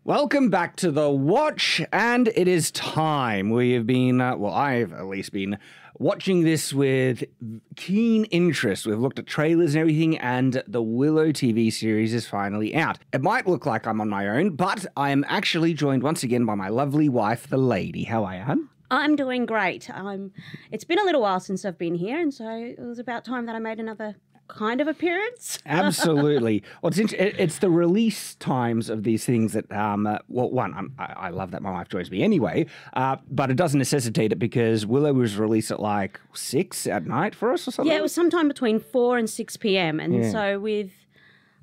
Welcome back to The Watch, and it is time. We have been, I've at least been watching this with keen interest. We've looked at trailers and everything, and the Willow TV series is finally out. It might look like I'm on my own, but I am actually joined once again by my lovely wife, the lady. How are you? I'm doing great. It's been a little while since I've been here, and so it was about time that I made another kind of appearance. Absolutely. Well, it's the release times of these things that, I love that my wife joins me anyway, but it doesn't necessitate it because Willow was released at like 6 at night for us or something? Yeah, it was sometime between 4 and 6 p.m. And so with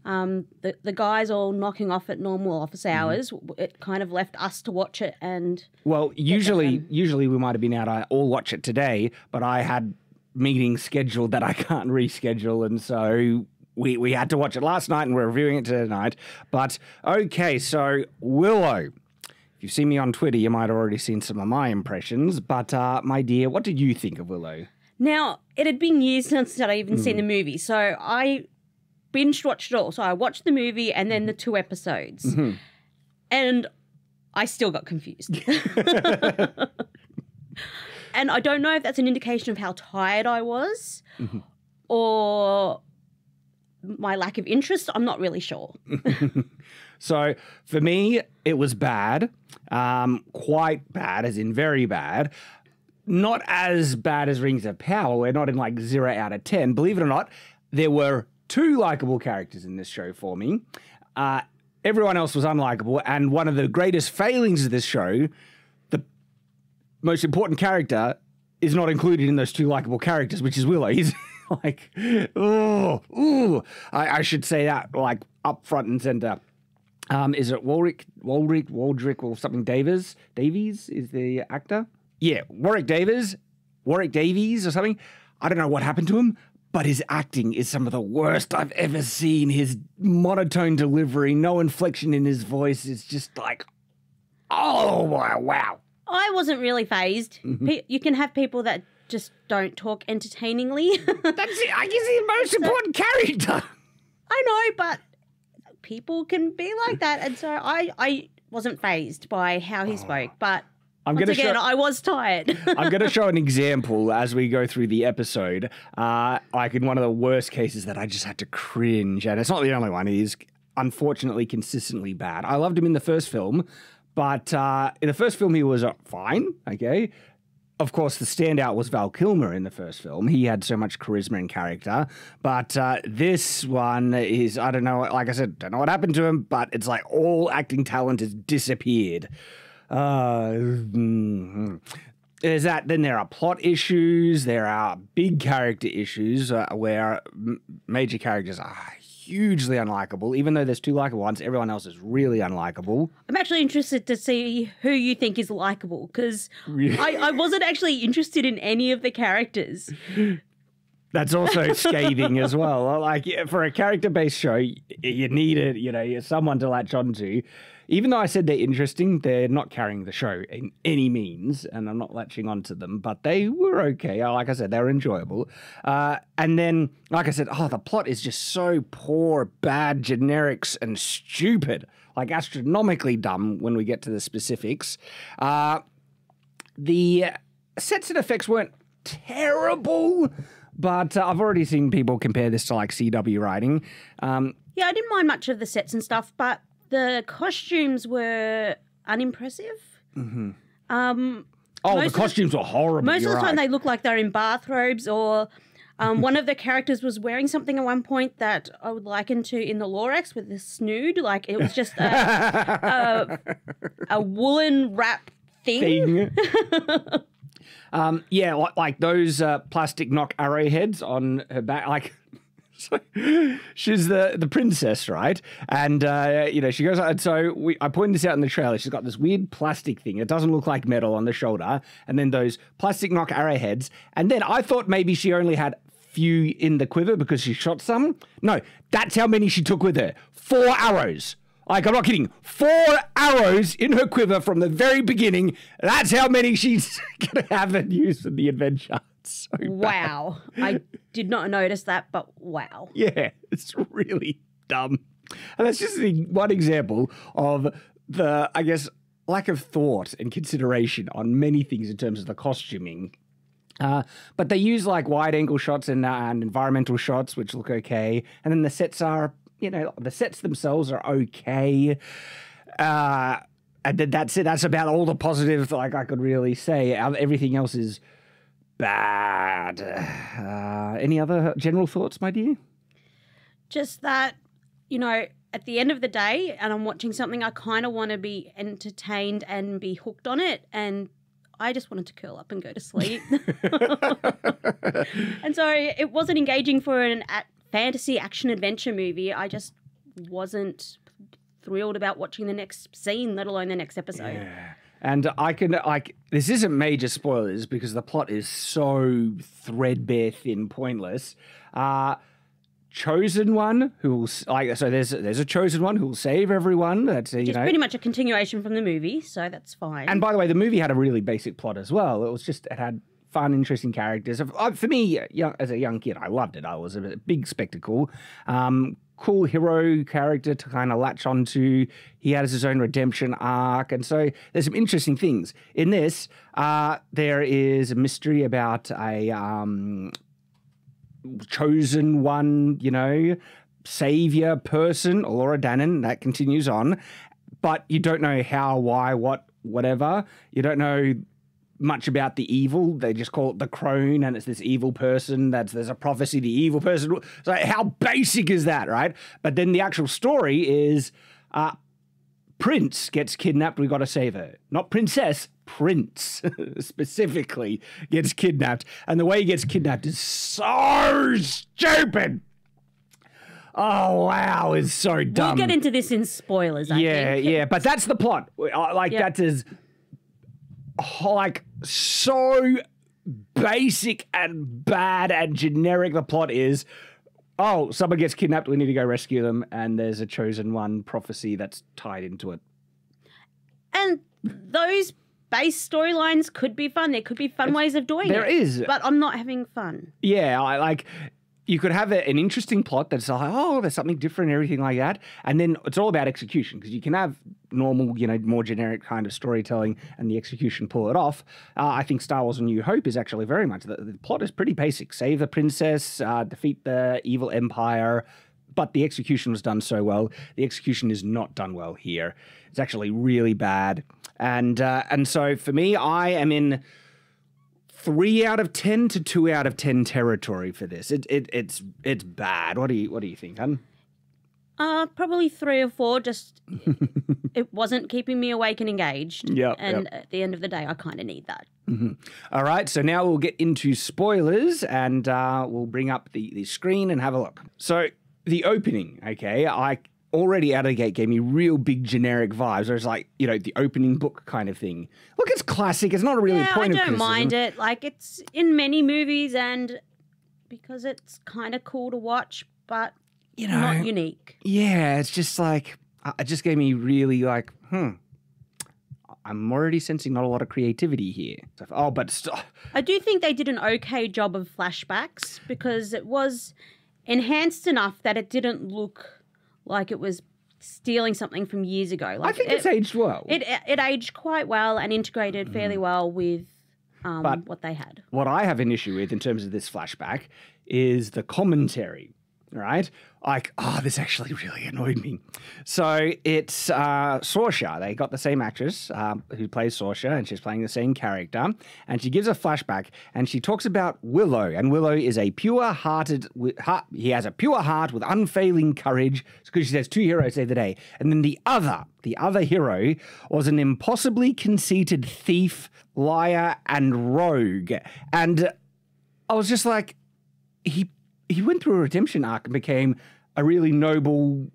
the guys all knocking off at normal office hours, it kind of left us to watch it. And well, usually we might have been out, I all watch it today, but I had meetings scheduled that I can't reschedule, and so we had to watch it last night and we're reviewing it tonight. But okay, so Willow, if you've seen me on Twitter, you might have already seen some of my impressions, but my dear, what did you think of Willow? Now, it had been years since I'd even seen the movie, so I binge watched it all. So I watched the movie and then the 2 episodes, and I still got confused. And I don't know if that's an indication of how tired I was or my lack of interest. I'm not really sure. So for me, it was bad, quite bad, as in very bad. Not as bad as Rings of Power. We're not in like 0 out of 10. Believe it or not, there were 2 likable characters in this show for me. Everyone else was unlikable. And one of the greatest failings of this show, most important character is not included in those 2 likable characters, which is Willow. He's like, I should say that like up front and center. Is it Waldrick or something? Davies is the actor. Yeah, Warwick Davies or something. I don't know what happened to him, but his acting is some of the worst I've ever seen. His monotone delivery, no inflection in his voice is just like, oh wow. I wasn't really fazed. You can have people that just don't talk entertainingly. That's it. I guess he's the most important character. I know, but people can be like that. And so I wasn't fazed by how he spoke. But once again, I was tired. I'm going to show an example as we go through the episode. Like in one of the worst cases that I just had to cringe. And it's not the only one. He is unfortunately consistently bad. I loved him in the first film. But in the first film, he was fine, okay? Of course, the standout was Val Kilmer in the first film. He had so much charisma and character. But this one is, I don't know, like I said, don't know what happened to him, but it's like all acting talent has disappeared. There's that. Then there are plot issues. There are big character issues where major characters are hugely unlikable. Even though there's 2 likable ones, everyone else is really unlikable. I'm actually interested to see who you think is likable, because I wasn't actually interested in any of the characters. That's also scathing as well. Like, for a character-based show, you need someone to latch onto. Even though I said they're interesting, they're not carrying the show in any means, and I'm not latching onto them, but they were okay. Like I said, they were enjoyable. And then, like I said, the plot is just so poor, bad, generics, and stupid. Like, astronomically dumb when we get to the specifics. The sets and effects weren't terrible, but I've already seen people compare this to, like, CW writing. Yeah, I didn't mind much of the sets and stuff, but the costumes were unimpressive. The costumes were horrible. Most of the time they look like they're in bathrobes, or one of the characters was wearing something at one point that I would liken to in the Lorax with the snood. Like, it was just a woolen wrap thing. Like those plastic knock arrowheads on her back, like... So she's the princess, right? And, she goes, and so I pointed this out in the trailer. She's got this weird plastic thing. It doesn't look like metal on the shoulder. And then those plastic knock arrowheads. And then I thought maybe she only had few in the quiver because she shot some. No, that's how many she took with her. 4 arrows. Like, I'm not kidding. 4 arrows in her quiver from the very beginning. That's how many she's going to have and use in the adventure. So wow. I did not notice that, but wow. Yeah, it's really dumb. And that's just one example of I guess, lack of thought and consideration on many things in terms of the costuming. But they use like wide angle shots and environmental shots, which look okay. And then the sets are, the sets themselves are okay. And then that's it. That's about all the positive like I could really say. Everything else is bad. Any other general thoughts, my dear? Just that, at the end of the day, and I'm watching something, I kind of want to be entertained and be hooked on it. And I just wanted to curl up and go to sleep. And so it wasn't engaging for an fantasy action adventure movie. I just wasn't thrilled about watching the next scene, let alone the next episode. Yeah. And this isn't major spoilers because the plot is so threadbare, thin, pointless. Chosen one who will so there's a chosen one who will save everyone. That's It's pretty much a continuation from the movie, so that's fine. And by the way, the movie had a really basic plot as well. It had fun, interesting characters. For me, as a young kid, I loved it. I was a big spectacle. Cool hero character to kind of latch onto. He has his own redemption arc, and so there's some interesting things in this. There is a mystery about a chosen one, savior person, Laura Dannon. That continues on, but you don't know how, why, what, whatever. You don't know much about the evil. They just call it the crone, and it's this evil person. There's a prophecy, the evil person. So how basic is that, right? But then the actual story is Prince gets kidnapped. We got to save her. Not princess, Prince specifically gets kidnapped. And the way he gets kidnapped is so stupid. Oh, wow, it's so dumb. We'll get into this in spoilers, I think. Yeah, but that's the plot. That is so basic and bad and generic. The plot is, someone gets kidnapped, we need to go rescue them, and there's a chosen one prophecy that's tied into it. And those base storylines could be fun. There could be fun ways of doing it. There is. But I'm not having fun. Yeah, you could have an interesting plot that's like, there's something different and everything like that. And then it's all about execution because you can have normal, more generic kind of storytelling and the execution pull it off. I think Star Wars A New Hope is actually very much, the plot is pretty basic. Save the princess, defeat the evil empire, but the execution was done so well. The execution is not done well here. It's actually really bad. And so for me, I am in 3 out of 10 to 2 out of 10 territory for this. It's bad. What do you think, hun? Probably 3 or 4. Just it wasn't keeping me awake and engaged. At the end of the day, I kind of need that. Mm-hmm. All right. So now we'll get into spoilers, and we'll bring up the screen and have a look. So the opening, okay, already out of the gate gave me real big generic vibes. Where it's like, the opening book kind of thing. Look, it's classic. It's not really a point of criticism. I don't mind it. It's in many movies, and because it's kind of cool to watch, but not unique. Yeah, it's just like, it just gave me really I'm already sensing not a lot of creativity here. I do think they did an okay job of flashbacks because it was enhanced enough that it didn't look like it was stealing something from years ago. I think it's aged well. It aged quite well and integrated fairly well with what they had. What I have an issue with in terms of this flashback is the commentary, right? This actually really annoyed me. So it's Saoirse. They got the same actress who plays Saoirse, and she's playing the same character. And she gives a flashback, and she talks about Willow. And Willow is a pure-hearted... he has a pure heart with unfailing courage. It's because she says 2 heroes save the day. And then the other hero was an impossibly conceited thief, liar, and rogue. And I was just like, he went through a redemption arc and became a really noble,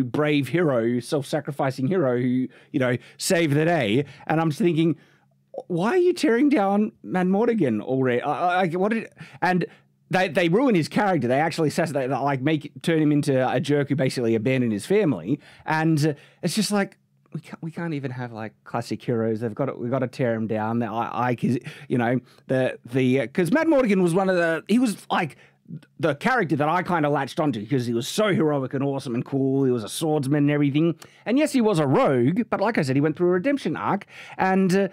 brave hero, self-sacrificing hero who, saved the day. And I'm just thinking, why are you tearing down Madmortigan already? And they ruin his character. They actually turn him into a jerk who basically abandoned his family. And it's just like, we can't even have classic heroes. We've got to tear him down. Because Madmortigan was he was the character that I kind of latched onto because he was so heroic and awesome and cool. He was a swordsman and everything. And yes, he was a rogue, but like I said, he went through a redemption arc, and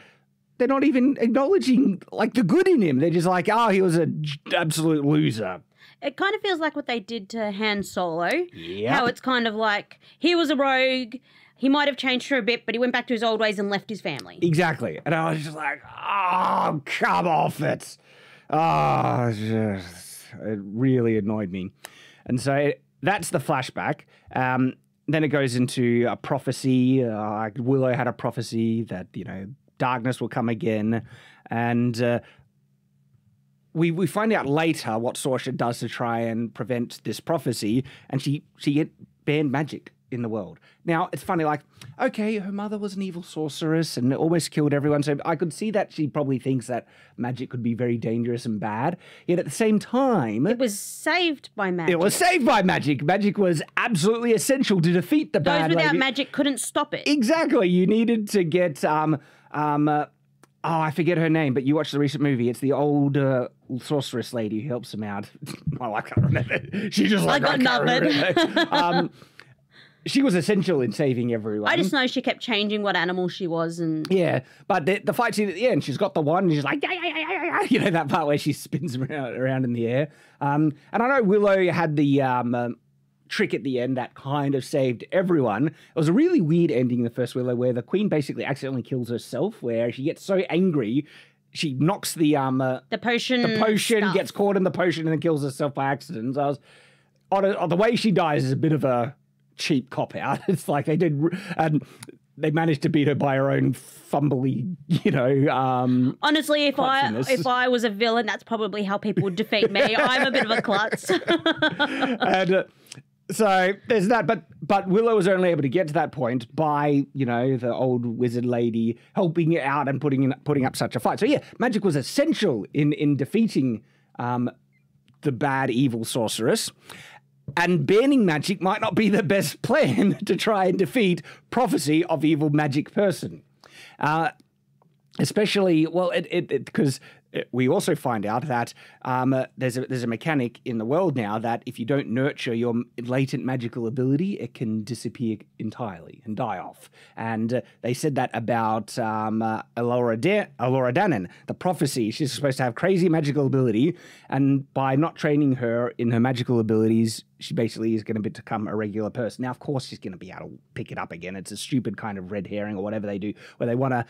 they're not even acknowledging like the good in him. They're just like, oh, he was an absolute loser. It kind of feels like what they did to Han Solo. Yep. How it's kind of like he was a rogue. He might have changed for a bit, but he went back to his old ways and left his family. Exactly. And I was just like, oh, come off it. Oh, it really annoyed me. And so that's the flashback. Then it goes into a prophecy. Willow had a prophecy that, darkness will come again. And we find out later what Saoirse does to try and prevent this prophecy. And she banned magic in the world. Now, it's funny, like, okay, her mother was an evil sorceress and almost killed everyone, so I could see that she probably thinks that magic could be very dangerous and bad. Yet at the same time... It was saved by magic. It was saved by magic. Magic was absolutely essential to defeat the bad lady. Those without magic couldn't stop it. Exactly. You needed to get... I forget her name, but you watched the recent movie. It's the old sorceress lady who helps him out. Oh, I can't remember. She just like... I got nothing. She was essential in saving everyone. I just know she kept changing what animal she was. And yeah, but the fight scene at the end, she's got the wand and she's like, yeah, that part where she spins around in the air. And I know Willow had the trick at the end that kind of saved everyone. It was a really weird ending in the first Willow where the Queen basically accidentally kills herself, where she gets so angry, she knocks the potion. The potion stuff. Gets caught in the potion and then kills herself by accident. So on the way she dies is a bit of a cheap cop out. It's like they did, and they managed to beat her by her own fumbly, honestly, if I was a villain, that's probably how people would defeat me. I'm a bit of a klutz. And so there's that, but Willow was only able to get to that point by the old wizard lady helping out and putting up such a fight. So yeah, magic was essential in defeating the bad evil sorceress. And banning magic might not be the best plan to try and defeat prophecy of evil magic person. Especially, well, because we also find out that there's a mechanic in the world now that if you don't nurture your latent magical ability, it can disappear entirely and die off. And they said that about Elora Danan, the prophecy. She's supposed to have crazy magical ability, and by not training her in her magical abilities, she basically is going to become a regular person. Now, of course, she's going to be able to pick it up again. It's a stupid kind of red herring or whatever they do, where they want to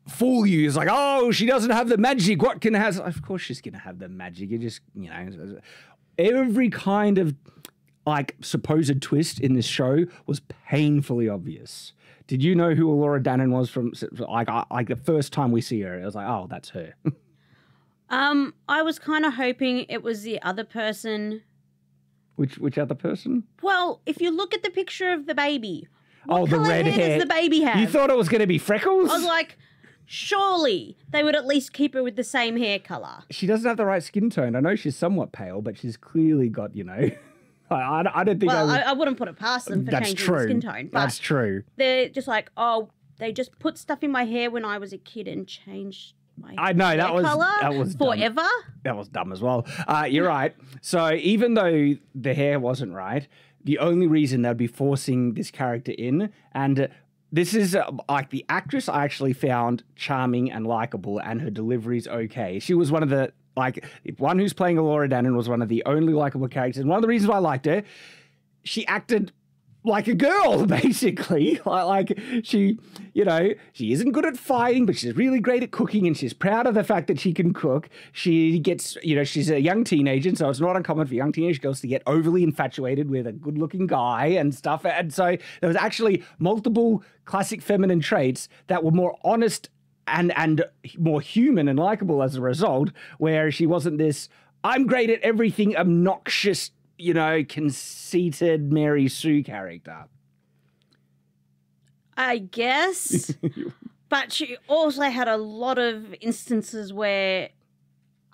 fool you. It's like, oh, she doesn't have the magic. What can have? Of course, she's going to have the magic. You just, every kind of like supposed twist in this show was painfully obvious. Did you know who Elora Danan was from? Like the first time we see her, it was like, oh, that's her. I was kind of hoping it was the other person. Which other person? Well, if you look at the picture of the baby, the red hair does the baby have? You thought it was going to be Freckles? I was like, surely they would at least keep her with the same hair color. She doesn't have the right skin tone. I know she's somewhat pale, but she's clearly got, I don't think I wouldn't put it past them for changing the skin tone. But that's true. They're just like, oh, they just put stuff in my hair when I was a kid and changed my that was forever. Dumb. That was dumb as well. You're right. So even though the hair wasn't right, the only reason they'd be forcing this character in, and this is like the actress I actually found charming and likable, and her delivery's okay. She was one of the one who's playing Elora Danan was one of the only likable characters. And one of the reasons why I liked her, she acted like a girl, basically. Like she, she isn't good at fighting, but she's really great at cooking, and she's proud of the fact that she can cook. She gets, she's a young teenager, so it's not uncommon for young teenage girls to get overly infatuated with a good-looking guy and stuff. And so there was actually multiple classic feminine traits that were more honest and more human and likable as a result, where she wasn't this, I'm great at everything, obnoxious, conceited Mary Sue character. I guess. But she also had a lot of instances where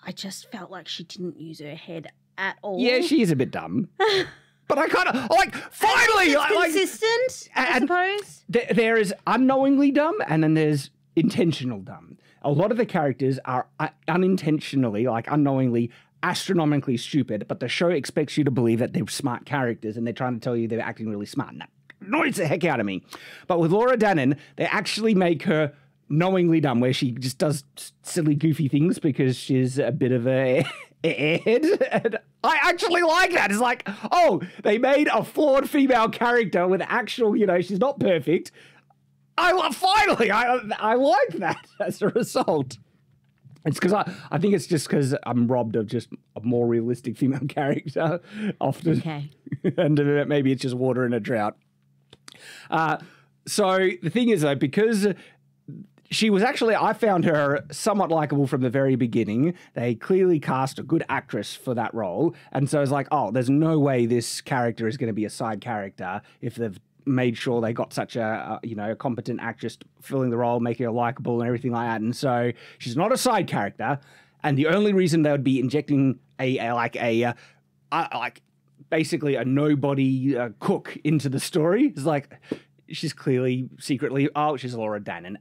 I just felt like she didn't use her head at all. Yeah, she is a bit dumb. But I kind of, finally! It's consistent, I suppose. There is unknowingly dumb, and then there's intentional dumb. A lot of the characters are unintentionally, unknowingly, astronomically stupid, but the show expects you to believe that they're smart characters and they're trying to tell you they're acting really smart. And that annoys the heck out of me. But with Laura Dannon, they actually make her knowingly dumb, where she just does silly, goofy things because she's a bit of a airhead. And I actually like that. It's like, oh, they made a flawed female character with actual, she's not perfect. Finally, I like that as a result. It's because I think it's just because I'm robbed of just a more realistic female character often. Okay. And maybe it's just water in a drought. So the thing is, though, because she was actually, I found her somewhat likable from the very beginning. They clearly cast a good actress for that role. And so it's like, oh, there's no way this character is going to be a side character if they've made sure they got such a competent actress filling the role, making her likable and everything like that. And so she's not a side character. And the only reason they would be injecting basically a nobody cook into the story is like, she's clearly secretly, she's Laura Dannon.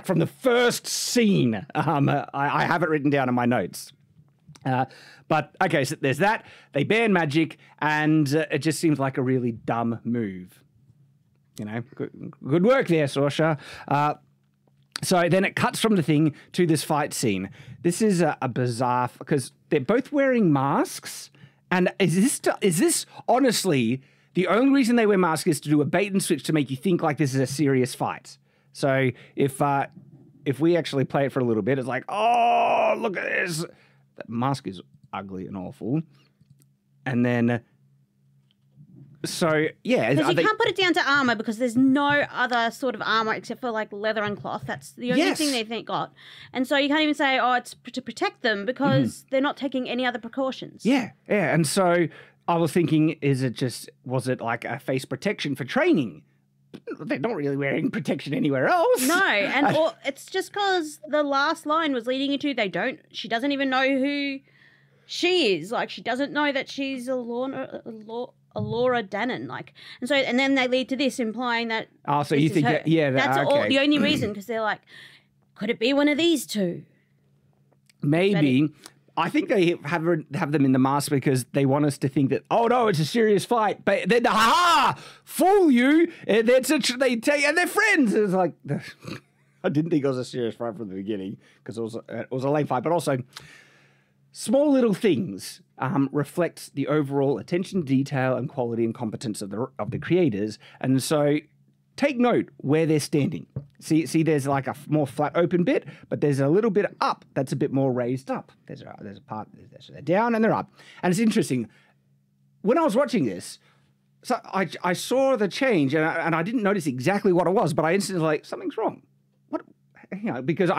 From the first scene, I have it written down in my notes. But okay, so there's that. They ban magic, and it just seems like a really dumb move. Good work there, Saoirse. So then it cuts from the thing to this fight scene. This is a bizarre, because they're both wearing masks. And is this honestly the only reason they wear masks is to do a bait and switch to make you think like this is a serious fight? So if we actually play it for a little bit, it's like, oh, look at this. That mask is ugly and awful. And then, so yeah, because you can't put it down to armor because there's no other sort of armor except for like leather and cloth. That's the only thing they've got, and so you can't even say, oh, it's to protect them because they're not taking any other precautions. Yeah, and so I was thinking, was it like a face protection for training? They're not really wearing protection anywhere else. No, and it's just because the last line was leading into she doesn't even know who she is. Like, she doesn't know that she's a Laura Dannon, and then they lead to this, implying that. Oh, so you think that's the only reason, because they're like, could it be one of these two? Maybe. I think they have them in the mask because they want us to think that, oh no, it's a serious fight, but then fool you, and they take, and they're friends. It's like, I didn't think it was a serious fight from the beginning because it was a lame fight, but also small little things reflect the overall attention to detail and quality and competence of the creators. And so take note where they're standing. See, there's like a more flat open bit, but there's a little bit up that's a bit more raised up. There's a part, they're down and they're up. And it's interesting. When I was watching this, so I saw the change and I didn't notice exactly what it was, but I instantly was like, something's wrong. What? Because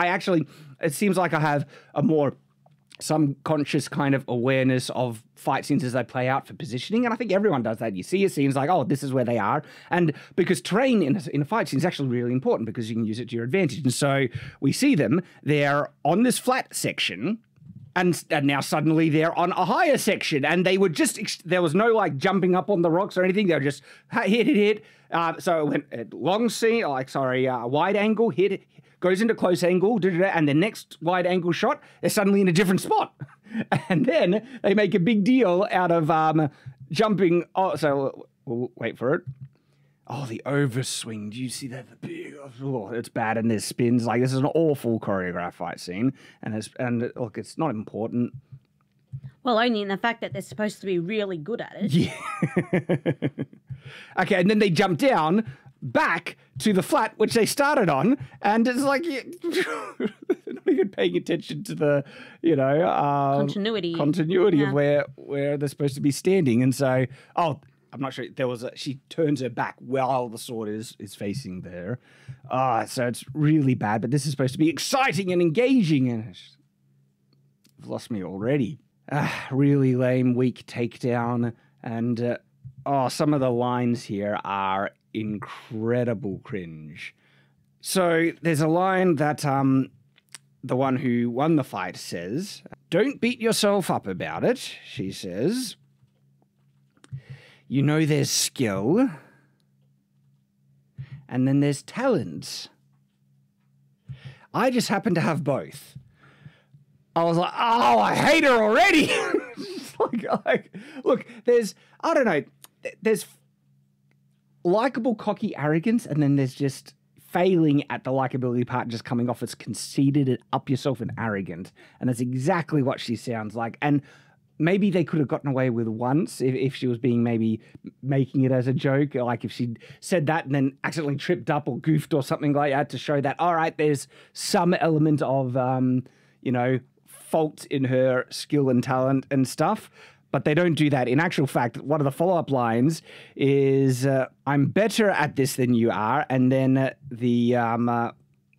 it seems like I have some conscious kind of awareness of fight scenes as they play out for positioning. And I think everyone does that. You see a scene, it's like, oh, this is where they are. And because terrain in a fight scene is actually really important because you can use it to your advantage. And so we see them, they're on this flat section and now suddenly they're on a higher section. And they were there was no like jumping up on the rocks or anything. They were just hit. So it went long scene, wide angle, hit, goes into close angle, and the next wide angle shot, they're suddenly in a different spot. And then they make a big deal out of jumping. Oh, so we'll wait for it. Oh, the overswing. Do you see that? The big, it's bad. And there's spins. Like, this is an awful choreographed fight scene. And look, it's not important. Well, only in the fact that they're supposed to be really good at it. Yeah. Okay, and then they jump down back to the flat which they started on, and it's like they're not even paying attention to the continuity of where they're supposed to be standing. And so I'm not sure, she turns her back while the sword is facing there. So it's really bad, but this is supposed to be exciting and engaging, and you've lost me already. Really lame, weak takedown, and some of the lines here are incredible cringe. So there's a line that the one who won the fight says, "Don't beat yourself up about it," she says. "You know there's skill, and then there's talent. I just happen to have both." I was like, oh, I hate her already. like, look, I don't know, there's likable, cocky arrogance, and then there's just failing at the likability part, just coming off as conceited and up yourself and arrogant. And that's exactly what she sounds like. And maybe they could have gotten away with once if she was being maybe making it as a joke, like if she'd said that and then accidentally tripped up or goofed or something like that to show that, all right, there's some element of, fault in her skill and talent and stuff. But they don't do that. In actual fact, one of the follow-up lines is, I'm better at this than you are. And then the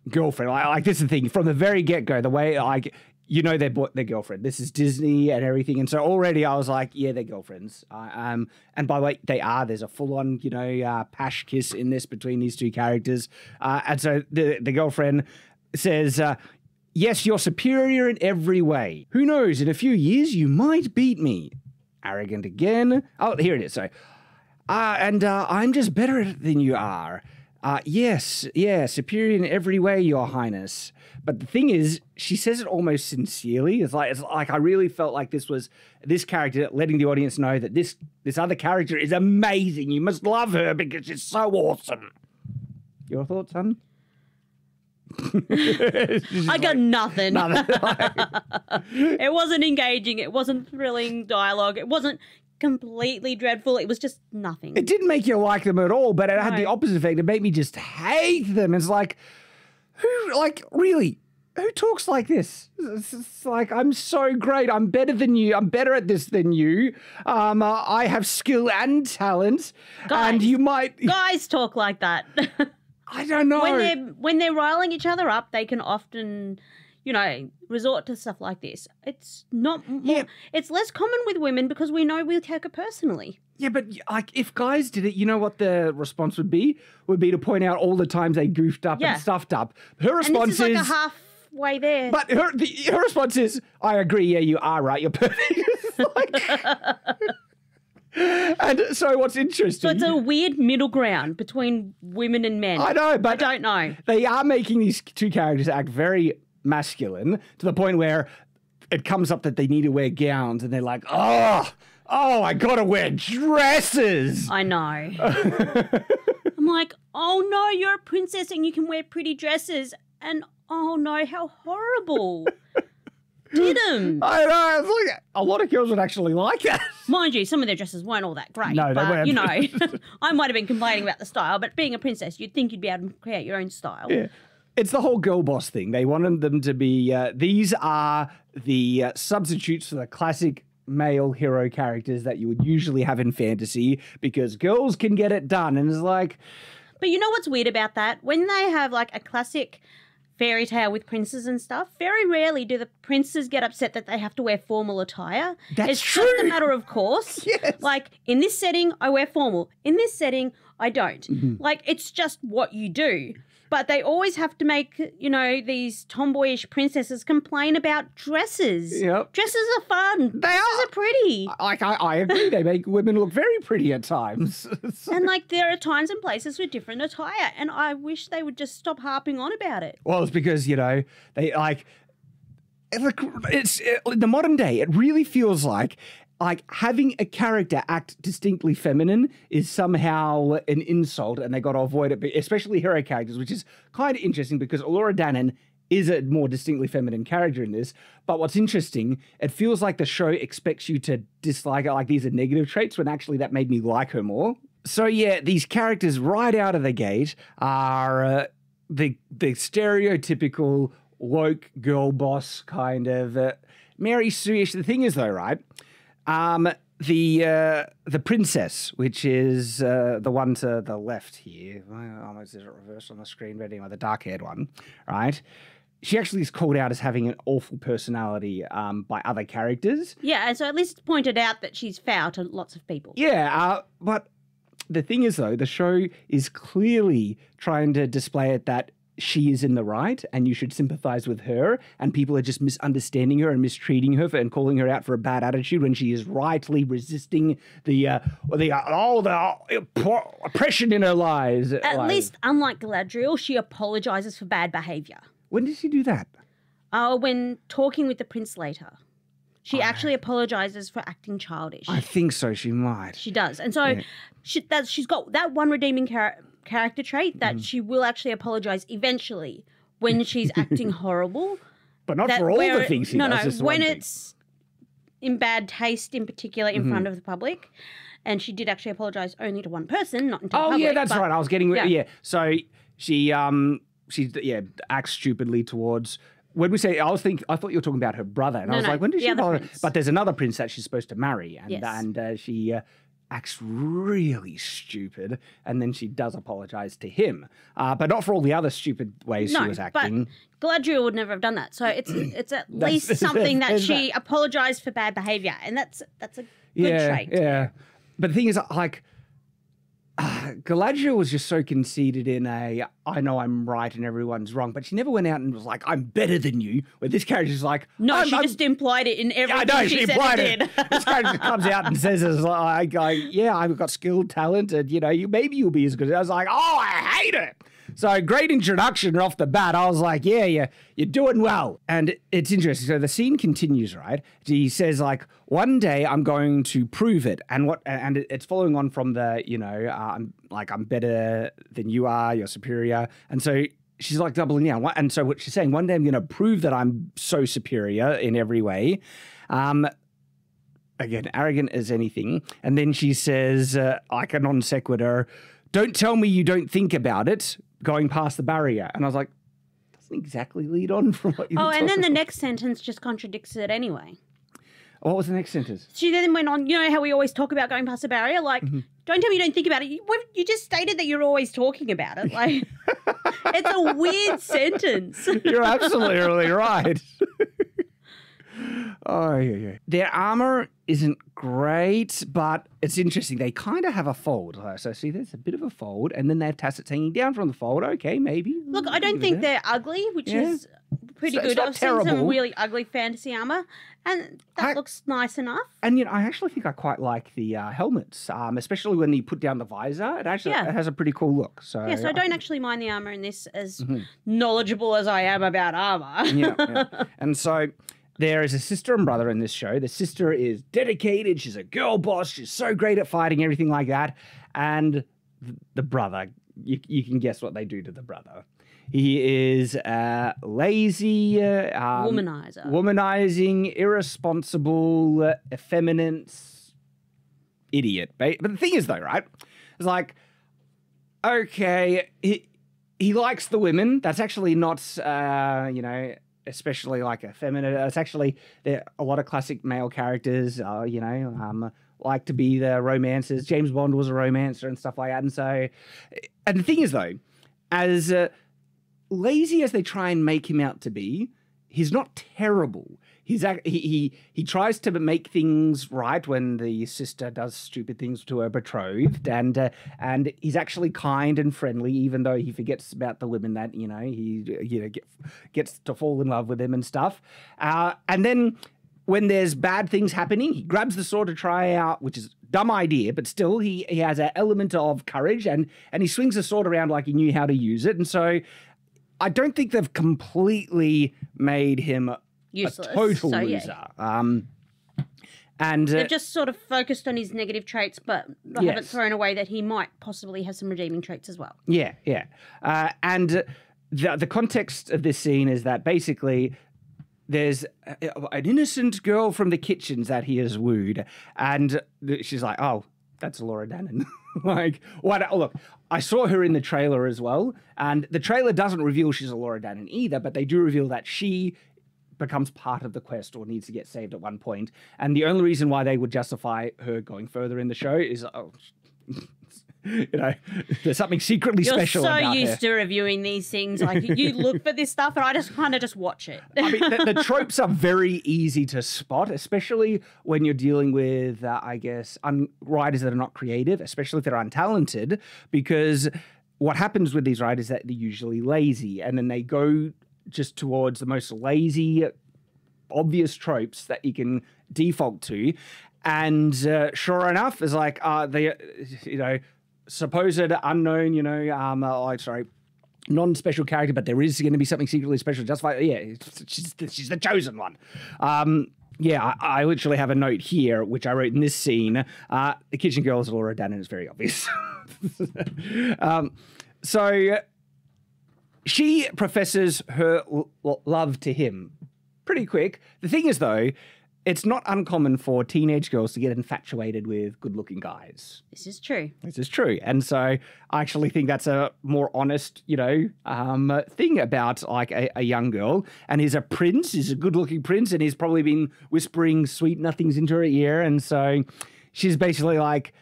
girlfriend, like this is the thing, from the very get-go, the way, like, their girlfriend. This is Disney and everything. And so already I was like, yeah, they're girlfriends. And by the way, they are. There's a full-on, pash kiss in this between these two characters. And so the girlfriend says, yes, you're superior in every way. Who knows, in a few years, you might beat me. Arrogant again. Oh, here it is. So, I'm just better at it than you are. Yes, superior in every way, Your Highness. But the thing is, she says it almost sincerely. It's like I really felt like this character letting the audience know that this other character is amazing. You must love her because she's so awesome. Your thoughts, son? I got nothing. It wasn't engaging. It wasn't thrilling dialogue. It wasn't completely dreadful. It was just nothing. It didn't make you like them at all, but it had the opposite effect. It made me just hate them. It's like, who talks like this? It's like, I'm so great. I'm better than you. I'm better at this than you. I have skill and talent. And you might... Guys talk like that. I don't know. When they're riling each other up, they can often, resort to stuff like this. It's not more, it's less common with women because we know we'll take it personally. Yeah, but like if guys did it, you know what the response would be? Would be to point out all the times they goofed up and stuffed up. Her response and this is like a halfway there. But her response is, I agree, yeah, you are right, you're perfect. And so what's interesting... So it's a weird middle ground between women and men. I know, but... I don't know. They are making these two characters act very masculine to the point where it comes up that they need to wear gowns and they're like, oh, I gotta wear dresses. I know. I'm like, oh no, you're a princess and you can wear pretty dresses. And oh no, how horrible. Didn't. I know. It's like a lot of girls would actually like that. Mind you, some of their dresses weren't all that great. No, they weren't. I might have been complaining about the style, but being a princess, you'd think you'd be able to create your own style. Yeah. It's the whole girl boss thing. They wanted them to be, these are the substitutes for the classic male hero characters that you would usually have in fantasy because girls can get it done. And it's like... But you know what's weird about that? When they have like a classic... fairy tale with princes and stuff, very rarely do the princes get upset that they have to wear formal attire. It's true. Just a matter of course. Yes. Like, in this setting, I wear formal. In this setting, I don't. Mm-hmm. Like, it's just what you do. But they always have to make, these tomboyish princesses complain about dresses. Yep. Dresses are fun. Dresses are pretty. I agree. They make women look very pretty at times. And, there are times and places for different attire. And I wish they would just stop harping on about it. Well, it's because, they, it's in the modern day, it really feels like having a character act distinctly feminine is somehow an insult and they got to avoid it, especially hero characters, which is kind of interesting because Laura Dannon is a more distinctly feminine character in this. But what's interesting, it feels like the show expects you to dislike her, like these are negative traits, when actually that made me like her more. So yeah, these characters right out of the gate are the stereotypical woke girl boss kind of Mary Sue-ish. The thing is though, right? The princess, which is the one to the left here. I almost did it reversed on the screen, but anyway, the dark-haired one, right? She actually is called out as having an awful personality by other characters. Yeah, and so at least it's pointed out that she's foul to lots of people. Yeah, but the thing is, though, the show is clearly trying to display it that she is in the right and you should sympathize with her, and people are just misunderstanding her and mistreating her and calling her out for a bad attitude when she is rightly resisting the oppression in her lives. At least, unlike Galadriel, she apologizes for bad behavior. When did she do that? When talking with the prince later. She actually apologizes for acting childish. I think so. She might. She does. And so she's got that one redeeming character trait that she will actually apologize eventually when she's acting horrible. But not for all the things she does. No, just when one thing. it's in bad taste in particular in front of the public. And she did actually apologize only to one person, not into the public. Oh, yeah, that's right. I was getting... Yeah. So she acts stupidly towards... When we say, I thought you were talking about her brother, and I was like, when did she apologize? But there's another prince that she's supposed to marry, and she acts really stupid, and then she does apologize to him, but not for all the other stupid ways she was acting. But Galadriel would never have done that, so it's at least something that she apologized for bad behavior, and that's a good trait. Yeah, but the thing is, like, Galadriel was just so conceited in I know I'm right and everyone's wrong, but she never went out and was like, I'm better than you. Where this character's like... No, she just implied it in everything she implied said it. This character comes out and says, like, yeah, I've got skill, talent, and, maybe you'll be as good. I was like, oh, I hate it. So great introduction off the bat. I was like, yeah, you're doing well. And it's interesting. So the scene continues, right? He says, like, one day I'm going to prove it. And it's following on from the, I'm better than you are, you're superior. And so she's like doubling down. And so what she's saying, one day I'm going to prove that I'm so superior in every way. Again, arrogant as anything. And then she says, like a non sequitur, don't tell me you don't think about it, going past the barrier. And I was like, doesn't exactly lead on from what you were and then the about. next sentence just contradicts it anyway. What was the next sentence? She then went on, how we always talk about going past the barrier? Like, don't tell me you don't think about it. You just stated that you're always talking about it. Like, it's a weird sentence. You're absolutely right. Oh, yeah. Their armor isn't great, but it's interesting. They kind of have a fold. So see, there's a bit of a fold, and then they have tassets hanging down from the fold. Okay, maybe. Look, I don't think they're ugly, which is pretty good. I've seen some really ugly fantasy armor, and that looks nice enough. And, I actually think I quite like the helmets, especially when you put down the visor. It actually has a pretty cool look. So I don't actually mind the armor in this as knowledgeable as I am about armor. Yeah. And so... there is a sister and brother in this show. The sister is dedicated. She's a girl boss. She's so great at fighting, everything like that. And the brother, you can guess what they do to the brother. He is lazy, womanizing, irresponsible, effeminate idiot. But the thing is, though, right? It's like, okay, he likes the women. That's actually not, especially like effeminate. It's actually there a lot of classic male characters, like to be the romancers. James Bond was a romancer and stuff like that. And the thing is, though, as lazy as they try and make him out to be, he's not terrible. He tries to make things right when the sister does stupid things to her betrothed, and he's actually kind and friendly, even though he forgets about the women that he gets to fall in love with him and stuff. And then when there's bad things happening, he grabs the sword to try out, which is a dumb idea, but still he has an element of courage, and he swings the sword around like he knew how to use it. And so I don't think they've completely made him useless. A total loser. And they've just sort of focused on his negative traits, but haven't thrown away that he might possibly have some redeeming traits as well. Yeah. And the context of this scene is that basically there's an innocent girl from the kitchens that he has wooed, and she's like, oh, that's Laura Dannon. Like, what? Oh, look, I saw her in the trailer as well, and the trailer doesn't reveal she's a Laura Dannon either, but they do reveal that she becomes part of the quest or needs to get saved at one point. And the only reason why they would justify her going further in the show is, there's something secretly special about her. You're so used to reviewing these things. Like, you look for this stuff and I just kind of just watch it. I mean, the tropes are very easy to spot, especially when you're dealing with, writers that are not creative, especially if they're untalented, because what happens with these writers is that they're usually lazy, and then they go just towards the most lazy, obvious tropes that you can default to. And sure enough, it's like, supposed unknown, non-special character, but there is going to be something secretly special. Just like, she's the chosen one. Yeah, I literally have a note here, which I wrote in this scene. The kitchen girl is Laura Dern, and it's very obvious. So she professes her love to him pretty quick. The thing is, though, it's not uncommon for teenage girls to get infatuated with good-looking guys. This is true. This is true. And so I actually think that's a more honest, thing about like a young girl. And he's a prince. He's a good-looking prince. And he's probably been whispering sweet nothings into her ear. And so she's basically like...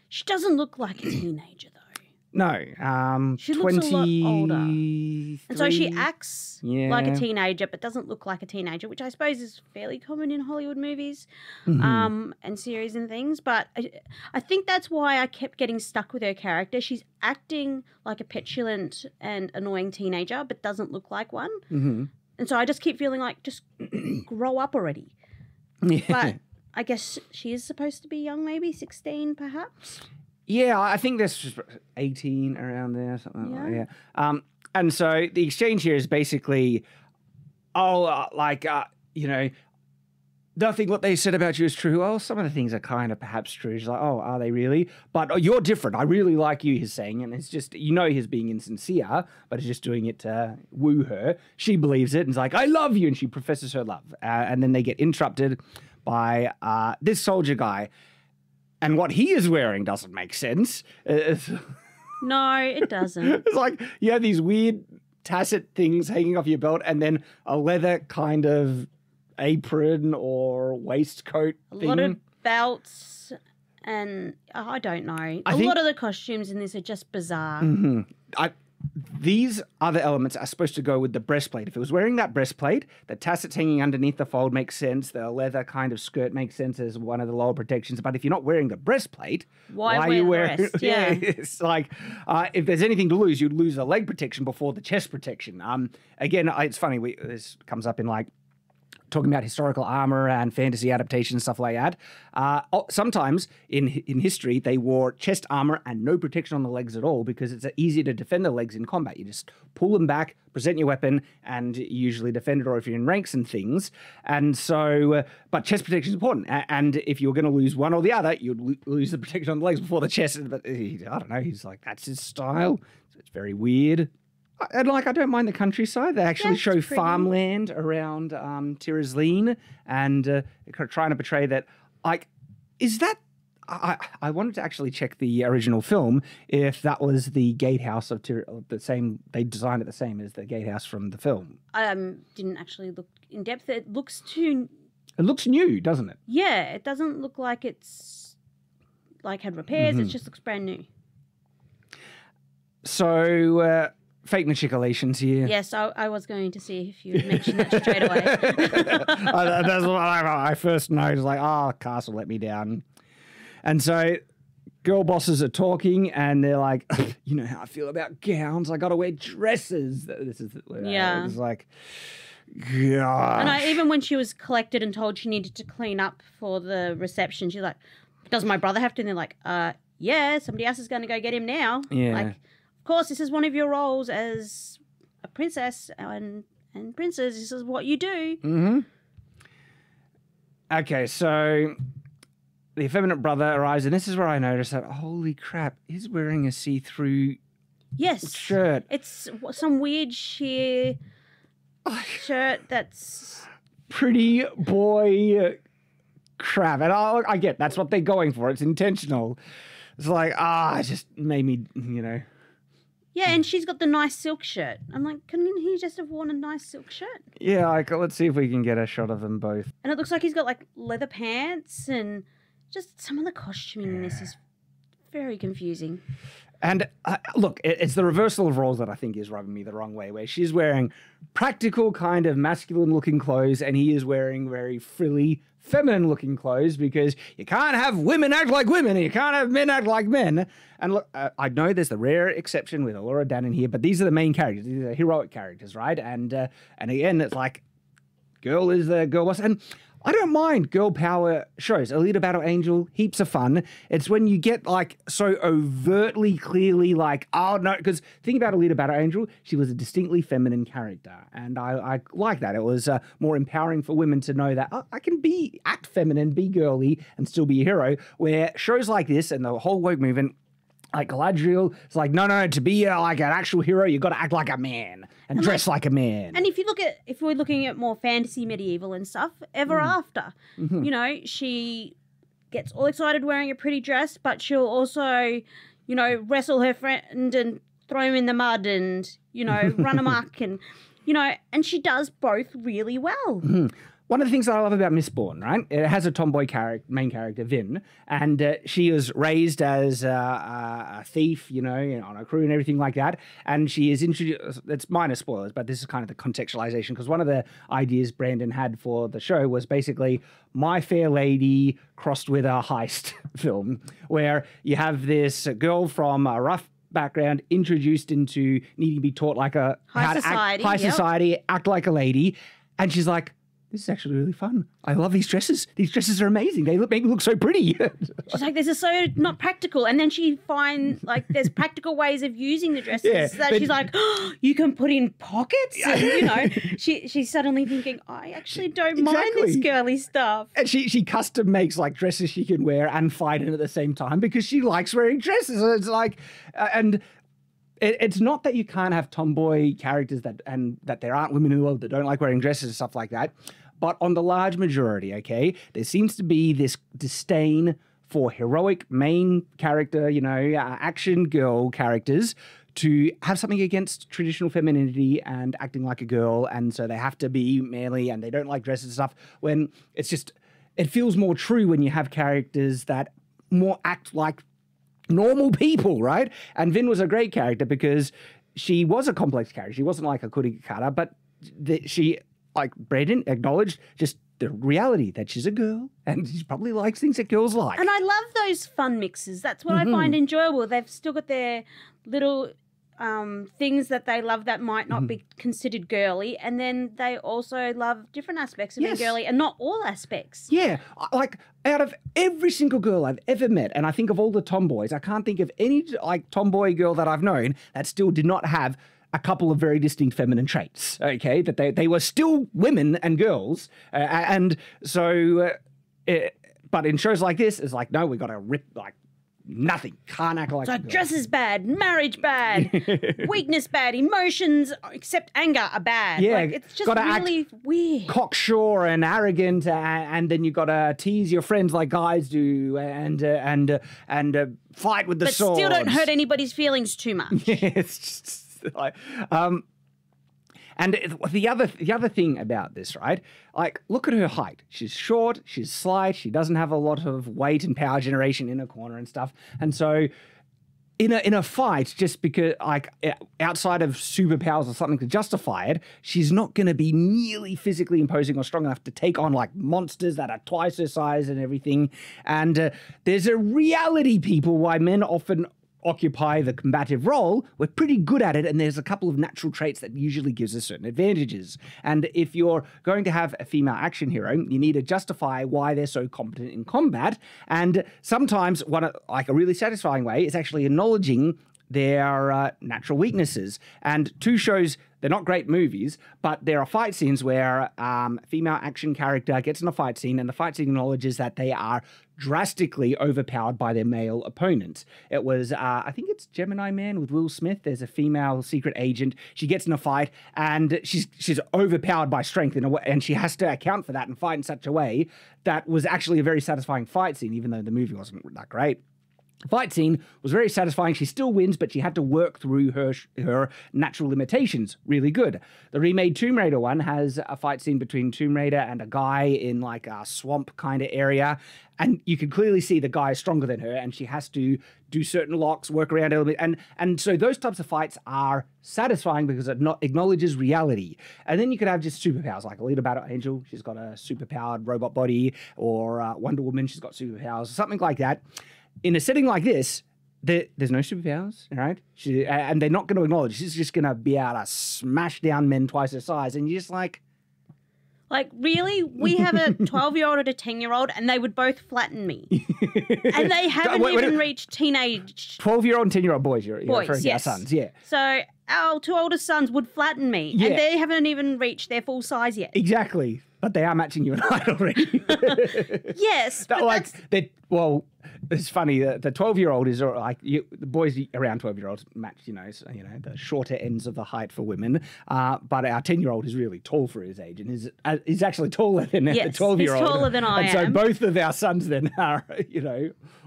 She doesn't look like a teenager, though. No. She 20... looks a lot older. And so she acts like a teenager, but doesn't look like a teenager, which I suppose is fairly common in Hollywood movies and series and things. But I think that's why I kept getting stuck with her character. She's acting like a petulant and annoying teenager, but doesn't look like one. Mm-hmm. And so I just keep feeling like, just grow up already. Yeah. But I guess she is supposed to be young, maybe 16 perhaps. Yeah, I think there's just 18 around there, something like that. Yeah. And so the exchange here is basically, nothing what they said about you is true. Oh, some of the things are kind of perhaps true. She's like, oh, are they really? But you're different. I really like you, he's saying. And it's just, he's being insincere, but he's just doing it to woo her. She believes it and is like, I love you. And she professes her love. And then they get interrupted by this soldier guy. And what he is wearing doesn't make sense. No, it doesn't. It's like you have these weird tacit things hanging off your belt and then a leather kind of apron or waistcoat thing. A lot of belts and I don't know. A lot of the costumes in this are just bizarre. Mm-hmm. These other elements are supposed to go with the breastplate. If it was wearing that breastplate, the tassets hanging underneath the fold makes sense. The leather kind of skirt makes sense as one of the lower protections. But if you're not wearing the breastplate, why are you wearing it? Yeah, it's like if there's anything to lose, you'd lose the leg protection before the chest protection. Again, it's funny. This comes up in like talking about historical armor and fantasy adaptations, stuff like that. Sometimes in history, they wore chest armor and no protection on the legs at all because it's easier to defend the legs in combat. You just pull them back, present your weapon, and you usually defend it, or if you're in ranks and things. And so, but chest protection is important. And if you were going to lose one or the other, you'd lose the protection on the legs before the chest. But I don't know. He's like, that's his style. It's very weird. And I don't mind the countryside. They actually show farmland around Tirazleen and trying to portray that. Is that? I wanted to actually check the original film if that was the gatehouse of the same. They designed it the same as the gatehouse from the film. Didn't actually look in depth. It looks too. It looks new, doesn't it? Yeah, it doesn't look like it's had repairs. It just looks brand new. So. Fake machicolations here. Yes, I was going to see if you would mention that straight away. That's what I first noticed. Castle let me down. And so girl bosses are talking and they're like, you know how I feel about gowns. I got to wear dresses. This is it's like, gosh. And even when she was collected and told she needed to clean up for the reception, she's like, does my brother have to? And they're like, yeah, somebody else is going to go get him now. Yeah. Of course, this is one of your roles as a princess and princess. This is what you do. Mm-hmm. Okay, so the effeminate brother arrives, and this is where I noticed that, holy crap, he's wearing a see-through shirt. It's some weird sheer shirt that's... Pretty boy crap. And I get that's what they're going for. It's intentional. It's like, it just made me, Yeah, and she's got the nice silk shirt. I'm like, couldn't he just have worn a nice silk shirt? Yeah, let's see if we can get a shot of them both. And it looks like he's got leather pants and just some of the costuming in this is very confusing. And look, it's the reversal of roles that I think is rubbing me the wrong way, where she's wearing practical kind of masculine-looking clothes and he is wearing very frilly, feminine-looking clothes because you can't have women act like women and you can't have men act like men. And look, I know there's the rare exception with Laura Dern in here, but these are the main characters. These are heroic characters, right? And again, it's like, girl is the girl boss. And I don't mind girl power shows. Alita Battle Angel, heaps of fun. It's when you get like so overtly, clearly like, oh no, because think about Alita Battle Angel, she was a distinctly feminine character. And I like that. It was more empowering for women to know that I can act feminine, be girly, and still be a hero. Where shows like this and the whole woke movement, like Galadriel, it's like, no, to be like an actual hero, you've got to act like a man and dress like a man. And if we're looking at more fantasy medieval and stuff, Ever After, you know, she gets all excited wearing a pretty dress, but she'll also, you know, wrestle her friend and throw him in the mud and, you know, run amok and, you know, and she does both really well. One of the things that I love about Mistborn, right? It has a tomboy main character, Vin, and she was raised as a thief, you know, on a crew and everything like that. And she is introduced, it's minor spoilers, but this is kind of the contextualization, because one of the ideas Brandon had for the show was basically My Fair Lady crossed with a heist film, where you have this girl from a rough background introduced into needing to be taught like a High society, act like a lady. And she's like, this is actually really fun. I love these dresses. These dresses are amazing. They make me look so pretty. She's like, this is so not practical. And then she finds, like, there's practical ways of using the dresses that she's like, oh, you can put in pockets. And, you know, she's suddenly thinking, I actually don't mind this girly stuff. And she custom makes, like, dresses she can wear and fight in at the same time because she likes wearing dresses. And it's like, and it's not that you can't have tomboy characters that there aren't women in the world that don't like wearing dresses and stuff like that. But on the large majority, okay, there seems to be this disdain for heroic main character, you know, action girl characters to have something against traditional femininity and acting like a girl. And so they have to be manly and they don't like dresses and stuff, when it's just, it feels more true when you have characters that more act like normal people, right? And Vin was a great character because she was a complex character. She wasn't like a cookie cutter, but she, like Brandon acknowledged, just the reality that she's a girl and she probably likes things that girls like. And I love those fun mixes. That's what I find enjoyable. They've still got their little things that they love that might not be considered girly, and then they also love different aspects of being girly and not all aspects. Yeah, like out of every single girl I've ever met, and I think of all the tomboys, I can't think of any like tomboy girl that I've known that still did not have a couple of very distinct feminine traits, okay? That they were still women and girls. And so, but in shows like this, it's like, no, we got to rip, like, nothing. Can't act like a girl. Dress is bad, marriage bad, weakness bad, emotions, except anger, are bad. Yeah, like, it's just really weird. Cocksure and arrogant, and then you got to tease your friends like guys do, and fight with the swords. But still don't hurt anybody's feelings too much. Yeah, it's just like, and the other thing about this, right? Like, look at her height. She's short, she's slight, she doesn't have a lot of weight and power generation in her corner and stuff. And so in a fight, just because, like, outside of superpowers or something to justify it, she's not going to be nearly physically imposing or strong enough to take on, like, monsters that are twice her size and everything. And there's a reality, people, why men often occupy the combative role. We're pretty good at it, and there's a couple of natural traits that usually gives us certain advantages. And if you're going to have a female action hero, you need to justify why they're so competent in combat. And sometimes like a really satisfying way is actually acknowledging their natural weaknesses. And two shows, they're not great movies, but there are fight scenes where female action character gets in a fight scene, and the fight scene acknowledges that they are drastically overpowered by their male opponent. It was, I think it's Gemini Man with Will Smith. There's a female secret agent. She gets in a fight, and she's overpowered by strength in a way, and she has to account for that and fight in such a way that was actually a very satisfying fight scene, even though the movie wasn't that great. The fight scene was very satisfying. She still wins, but she had to work through her natural limitations. Really good. The remade Tomb Raider one has a fight scene between Tomb Raider and a guy in like a swamp kind of area. And you can clearly see the guy is stronger than her, and she has to do certain locks, work around a little bit. And so those types of fights are satisfying because it acknowledges reality. And then you could have just superpowers, like Alita Battle Angel. She's got a superpowered robot body, or Wonder Woman. She's got superpowers, something like that. In a setting like this, there's no superpowers, right? And they're not going to acknowledge. She's just going to be able to smash down men twice her size. And you're just like... Like, really? We have a 12-year-old and a 10-year-old, and they would both flatten me. And they haven't even reached teenage. 12-year-old and 10-year-old boys, you're Boys, referring to yes. our sons, yeah. So our 2 oldest sons would flatten me, Yeah. and they haven't even reached their full size yet. Exactly. But they are matching you and I already. Yes, but like, well, it's funny. The 12-year-old is like the boys around 12-year-olds match, the shorter ends of the height for women. But our 10-year-old is really tall for his age, and is actually taller than the 12-year-old. He's taller than I am. And so both of our sons then are,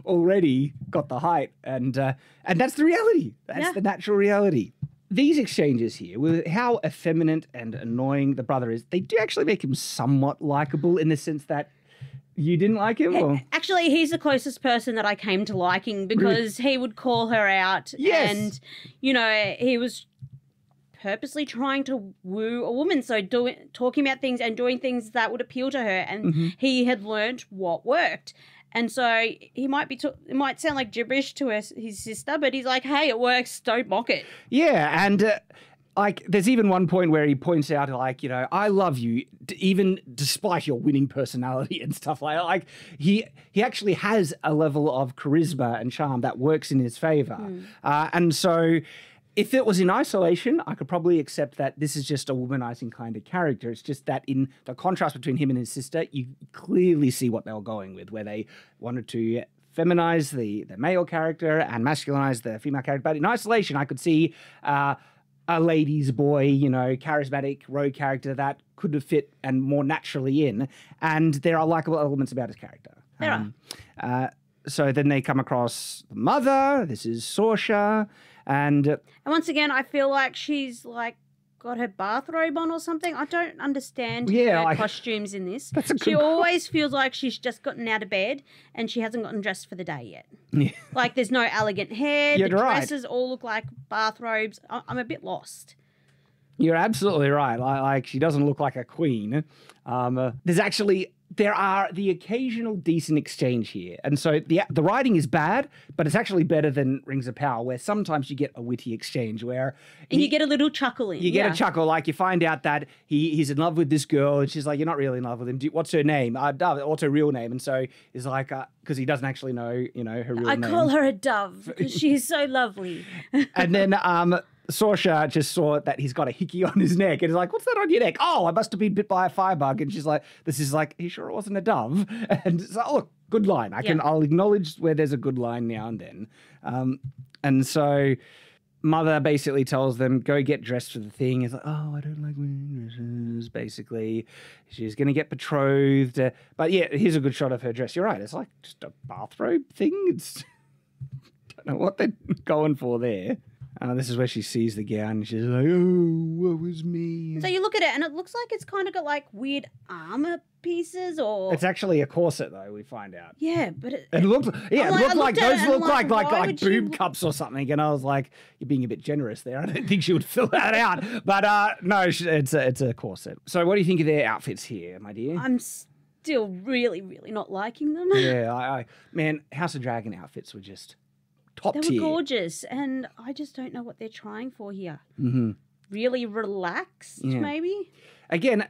already got the height, and that's the reality. That's the natural reality. These exchanges here, with how effeminate and annoying the brother is, they do actually make him somewhat likable in the sense that you didn't like him? Or? Actually, he's the closest person that I came to liking because he would call her out. Yes. And, he was purposely trying to woo a woman. So talking about things and doing things that would appeal to her. And he had learnt what worked. And so he might it might sound like gibberish to his sister, but he's like, hey, it works. Don't mock it. Yeah. And there's even one point where he points out, I love you, even despite your winning personality and stuff like that. Like, he actually has a level of charisma and charm that works in his favor. And so if it was in isolation, I could probably accept that this is just a womanizing kind of character. It's just that in the contrast between him and his sister, you clearly see what they were going with, where they wanted to feminize the male character and masculinize the female character. But in isolation, I could see a lady's boy, charismatic rogue character that could have fit and more naturally in. And there are likable elements about his character. There are. So then they come across the mother. This is Saoirse. And once again, I feel like she's got her bathrobe on or something. I don't understand her costumes in this. She always feels like she's just gotten out of bed and she hasn't gotten dressed for the day yet. Yeah. Like, there's no elegant hair. The dresses all look like bathrobes. I'm a bit lost. You're absolutely right. Like, she doesn't look like a queen. There are the occasional decent exchange here. And so the writing is bad, but it's actually better than Rings of Power, where sometimes you get a witty exchange where... And you get a little chuckle in. You get a chuckle. Like, you find out that he's in love with this girl, and she's like, you're not really in love with him. What's her name? Dove. What's her real name? And so he's like, because he doesn't actually know, her real name. I call her a dove because she's so lovely. And then... Saoirse just saw that he's got a hickey on his neck and is like, what's that on your neck? Oh, I must have been bit by a firebug. And she's like, are you sure it wasn't a dove? And it's like, look, good line. I'll acknowledge where there's a good line now and then. And so mother basically tells them, go get dressed for the thing. It's like, oh, I don't like wearing dresses, basically. She's going to get betrothed. But yeah, here's a good shot of her dress. You're right. It's like just a bathrobe thing. Don't know what they're going for there. This is where she sees the gown and she's like, oh, what was me? So you look at it and it looks like it's kind of got like weird armor pieces or... It's actually a corset though, we find out. Yeah, but it looked like those look like boob cups or something. And I was like, you're being a bit generous there. I don't think she would fill that out. But no, it's a corset. So what do you think of their outfits here, my dear? I'm still really, really not liking them. Yeah, man, House of Dragon outfits were just... top tier. They were gorgeous, and I just don't know what they're trying for here. Really relaxed, maybe? Again,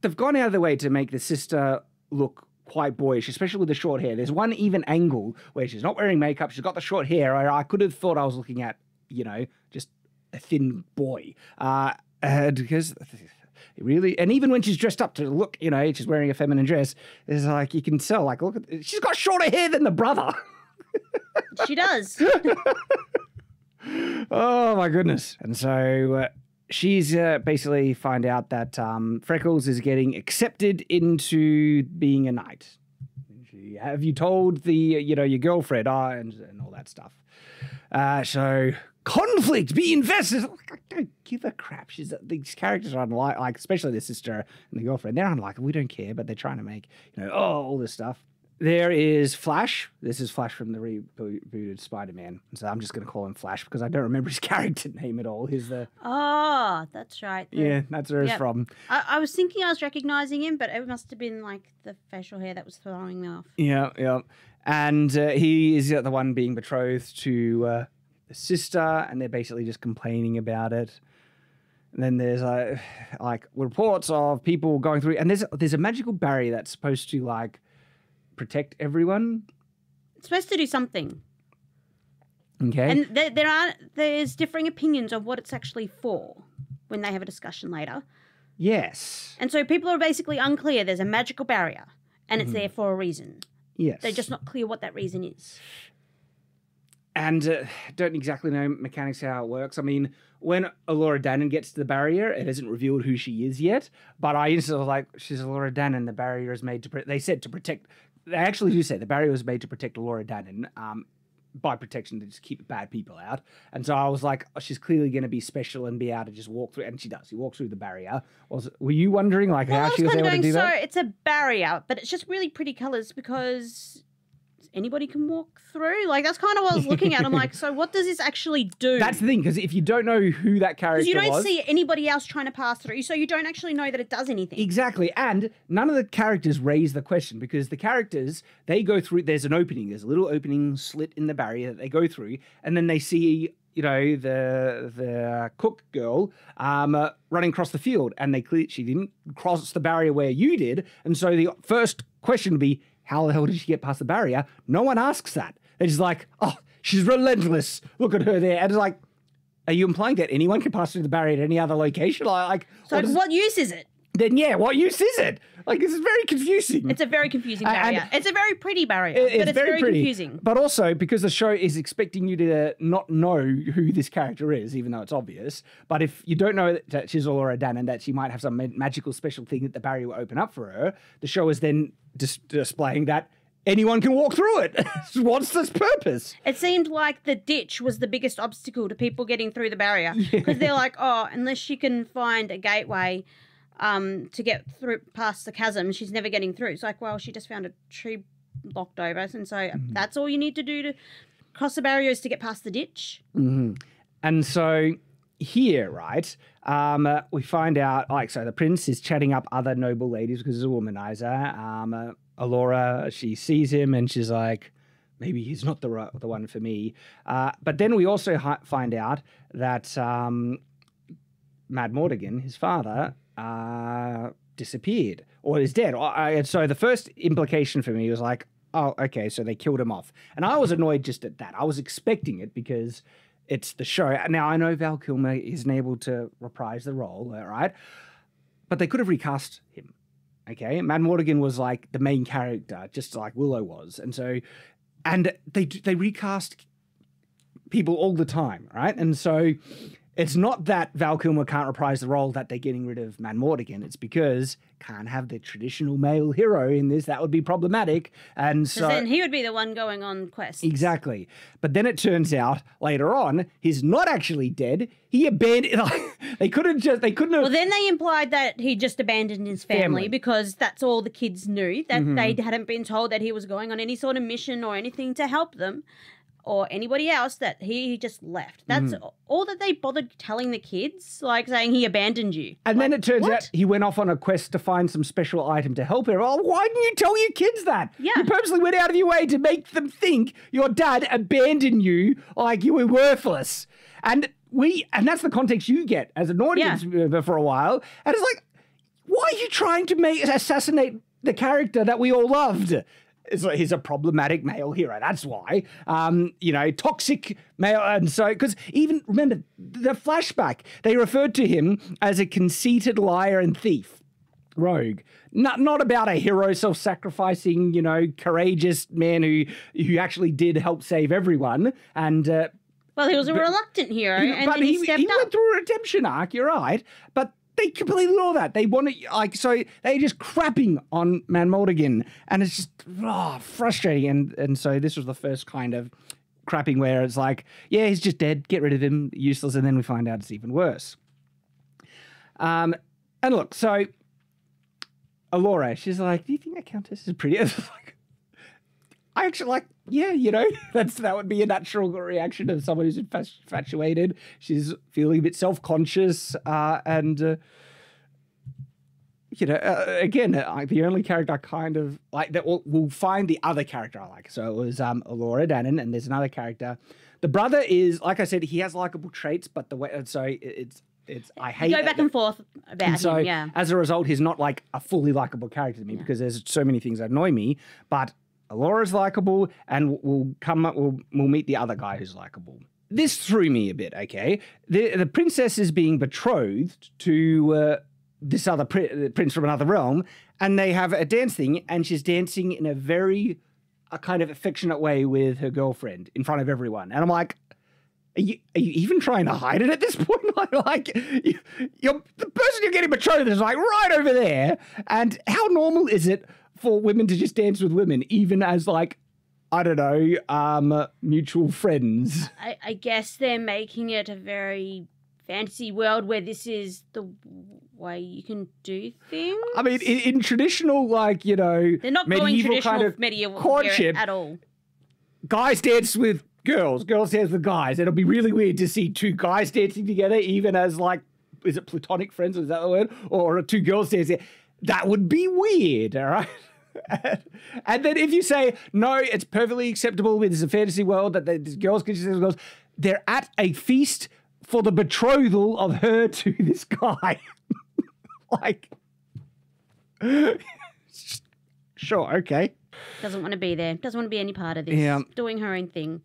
they've gone out of their way to make the sister look quite boyish, especially with the short hair. There's one even angle where she's not wearing makeup, she's got the short hair. I could have thought I was looking at, just a thin boy. Because... really, and even when she's dressed up to look, she's wearing a feminine dress, it's like, you can tell, look at... She's got shorter hair than the brother. She does. Oh, my goodness. And so she's basically find out that Freckles is getting accepted into being a knight. Have you told your girlfriend? And all that stuff. So conflict, be invested. I don't give a crap. These characters are unlike, especially the sister and the girlfriend. They're unlike. We don't care, but they're trying to make, all this stuff. There is Flash. This is Flash from the rebooted Spider-Man. So I'm just going to call him Flash because I don't remember his character name at all. Oh, that's right. That's where he's from. I was thinking I was recognizing him, but it must have been like the facial hair that was throwing me off. Yeah. And he is the one being betrothed to the sister, and they're basically just complaining about it. And then there's like reports of people going through, and there's a magical barrier that's supposed to like protect everyone. It's supposed to do something. Okay. And there's differing opinions of what it's actually for when they have a discussion later. Yes. And so people are basically unclear. There's a magical barrier, and it's there for a reason. Yes. They're just not clear what that reason is. And don't exactly know mechanics how it works. I mean, when Elora Danan gets to the barrier, it isn't revealed who she is yet. But I instantly was like, she's Elora Danan. The barrier is made to... They said to protect... They actually do say the barrier was made to protect Elora Danan. By protection, to just keep bad people out. And so I was like, oh, she's clearly going to be special and be able to just walk through. And she does. She walks through the barrier. Were you wondering like how she was able to do that? So it's a barrier, but it's just really pretty colours because anybody can walk through. Like that's kind of what I was looking at. I'm like, so what does this actually do? That's the thing, because if you don't know who that character was... Because you don't see anybody else trying to pass through, so you don't actually know that it does anything. Exactly. And none of the characters raise the question, because the characters, they go through... There's an opening. There's a little opening slit in the barrier that they go through, and then they see... You know, the cook girl running across the field, and she didn't cross the barrier where you did, and so the first question would be, how the hell did she get past the barrier? No one asks that. They're just like, oh, she's relentless. Look at her there. And it's like, are you implying that anyone can pass through the barrier at any other location? What use is it? Then yeah, what use is it? Like, this is very confusing. It's a very confusing barrier. It's a very pretty barrier, but it's very pretty. Confusing. But also, because the show is expecting you to not know who this character is, even though it's obvious, but if you don't know that she's Elora Danan, that she might have some magical special thing that the barrier will open up for her, the show is then displaying that anyone can walk through it. What's this purpose? It seemed like the ditch was the biggest obstacle to people getting through the barrier. Because they're like, oh, unless she can find a gateway to get through past the chasm, she's never getting through. It's like, well, she just found a tree locked over, and so that's all you need to do to cross the barriers to get past the ditch. Mm-hmm. And so here, right, we find out, like, so the prince is chatting up other noble ladies because he's a womanizer. Elora, she sees him and she's like, maybe he's not the one for me. But then we also find out that Mad Mortigan, his father, disappeared or is dead. And so the first implication for me was like, oh, okay, so they killed him off. And I was annoyed just at that. I was expecting it because it's the show. Now, I know Val Kilmer isn't able to reprise the role, right? But they could have recast him, okay? Mad Mortigan was like the main character, just like Willow was. And so, and they recast people all the time, right? And so it's not that Val Kilmer can't reprise the role that they're getting rid of Mad Mortigan. It's because can't have the traditional male hero in this. That would be problematic. And so then he would be the one going on quests. Exactly. But then it turns out later on, he's not actually dead. He abandoned... they couldn't have... Well, then they implied that he just abandoned his family because that's all the kids knew, that they hadn't been told that he was going on any sort of mission or anything to help them, or anybody else, that he just left. That's all that they bothered telling the kids, like saying he abandoned you. And then it turns out he went off on a quest to find some special item to help her. Oh, why didn't you tell your kids that? Yeah. You purposely went out of your way to make them think your dad abandoned you like you were worthless. And that's the context you get as an audience member for a while. And it's like, why are you trying to assassinate the character that we all loved? It's like, he's a problematic male hero. That's why. Toxic male. And so, because even, remember, the flashback, they referred to him as a conceited liar and thief. Rogue. Not about a hero, self-sacrificing, courageous man who actually did help save everyone. And... well, he was a reluctant hero, and then he stepped up. He went through a redemption arc, you're right. But they completely ignore that. They want to, so they're just crapping on Mad Mortigan, and it's just frustrating. And so this was the first kind of crapping where it's like, yeah, he's just dead, get rid of him, useless, and then we find out it's even worse. And look, so Elora, she's like, do you think that Countess is pretty? I actually like, yeah, that would be a natural reaction of someone who's infatuated. She's feeling a bit self-conscious, again, the only character I kind of like that we'll find the other character I like. So it was Elora Danan, and there's another character. The brother is, like I said, he has likable traits, but the way, so it's I hate You go back and forth about so him, yeah. as a result, he's not like a fully likable character to me because there's so many things that annoy me. But Alora's likable, and we'll meet the other guy who's likable. This threw me a bit. Okay, the princess is being betrothed to this other prince from another realm, and they have a dance thing, and she's dancing in a kind of affectionate way with her girlfriend in front of everyone, and I'm like, Are you even trying to hide it at this point? Like you're the person you're getting betrothed is like right over there. And how normal is it for women to just dance with women, even as like, I don't know, mutual friends? I guess they're making it a very fantasy world where this is the way you can do things. I mean, in traditional, like, you know, they're not going medieval traditional kind of medieval courtship at all. Guys dance with girls dance with guys. It'll be really weird to see two guys dancing together, even as like, is it platonic friends? Is that the word? Or two girls dancing? That would be weird, all right? And then if you say, no, it's perfectly acceptable with this fantasy world that the girls can just dance with girls, they're at a feast for the betrothal of her to this guy. Like, sure, okay. Doesn't want to be there. Doesn't want to be any part of this. Yeah. Doing her own thing.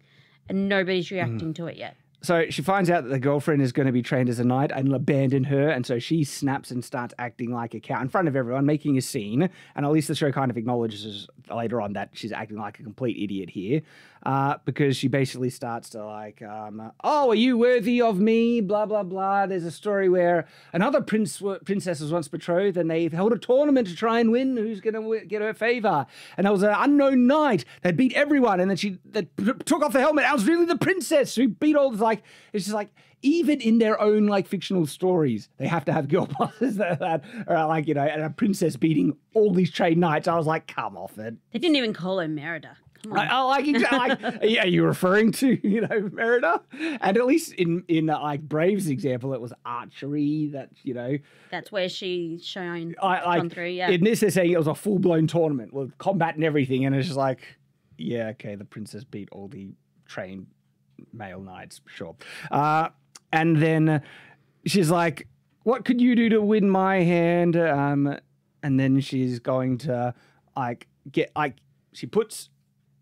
And nobody's reacting to it yet. So she finds out that the girlfriend is going to be trained as a knight and will abandon her. And so she snaps and starts acting like a cow in front of everyone, making a scene. And at least the show kind of acknowledges later on that she's acting like a complete idiot here. Because she basically starts to like, oh, are you worthy of me? Blah, blah, blah. There's a story where another princess was once betrothed and they held a tournament to try and win who's going to get her favor. And there was an unknown knight that beat everyone. And then they took off the helmet. I was really the princess who beat all the, like, it's just like, even in their own like fictional stories, they have to have girl bosses that are like, you know, and a princess beating all these trained knights. I was like, come off it. They didn't even call her Merida. I like exactly. Are you referring to, you know, Merida? And at least in like Brave's example, it was archery. That, you know, that's where she shone through. Yeah. In this, they're saying it was a full blown tournament with combat and everything, and it's just like, yeah, okay, the princess beat all the trained male knights, sure. And then she's like, "What could you do to win my hand?" And then she's going to like she puts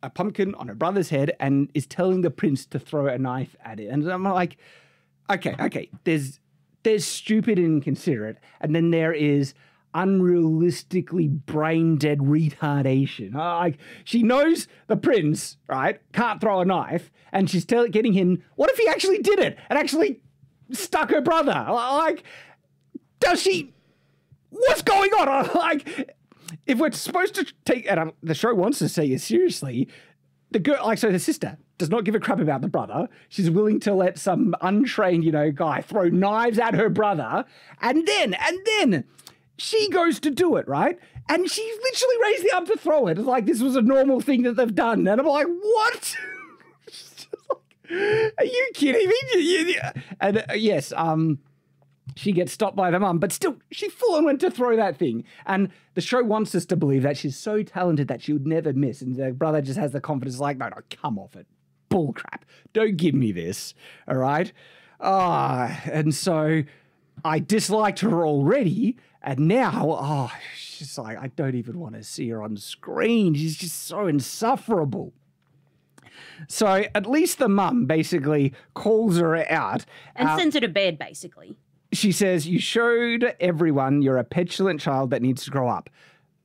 a pumpkin on her brother's head and is telling the prince to throw a knife at it. And I'm like, okay, there's stupid and inconsiderate, and then there is unrealistically brain dead retardation. Like, she knows the prince, right, can't throw a knife, and she's getting him, what if he actually did it and actually stuck her brother? Like, does she, what's going on? Like, if we're supposed to take, and the show wants to say it seriously, the girl, like, so the sister does not give a crap about the brother. She's willing to let some untrained, you know, guy throw knives at her brother, and then she goes to do it, right? And she literally raised the arm to throw it. It's like this was a normal thing that they've done, and I'm like, what? Are you kidding me? And yes, she gets stopped by the mum, but still, she full on went to throw that thing. And the show wants us to believe that she's so talented that she would never miss. And the brother just has the confidence, like, no, come off it. Bull crap. Don't give me this. All right? And so I disliked her already. And now, she's like, I don't even want to see her on screen. She's just so insufferable. So at least the mum basically calls her out. And sends her to bed, basically. She says, you showed everyone you're a petulant child that needs to grow up.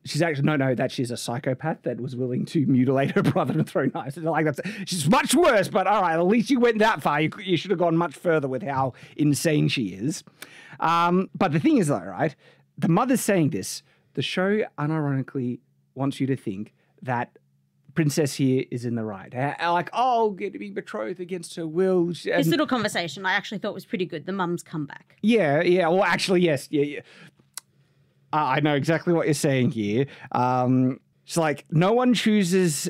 She's actually, no, that she's a psychopath that was willing to mutilate her brother and throw knives. Like, she's much worse, but all right, at least you went that far. You should have gone much further with how insane she is. But the thing is, though, right, the mother's saying this. The show unironically wants you to think that Princess here is in the right. Like, getting betrothed against her will. This little conversation I actually thought was pretty good. The mum's comeback. Yeah. Well, actually, yes. Yeah. I know exactly what you're saying here. It's like, no one chooses.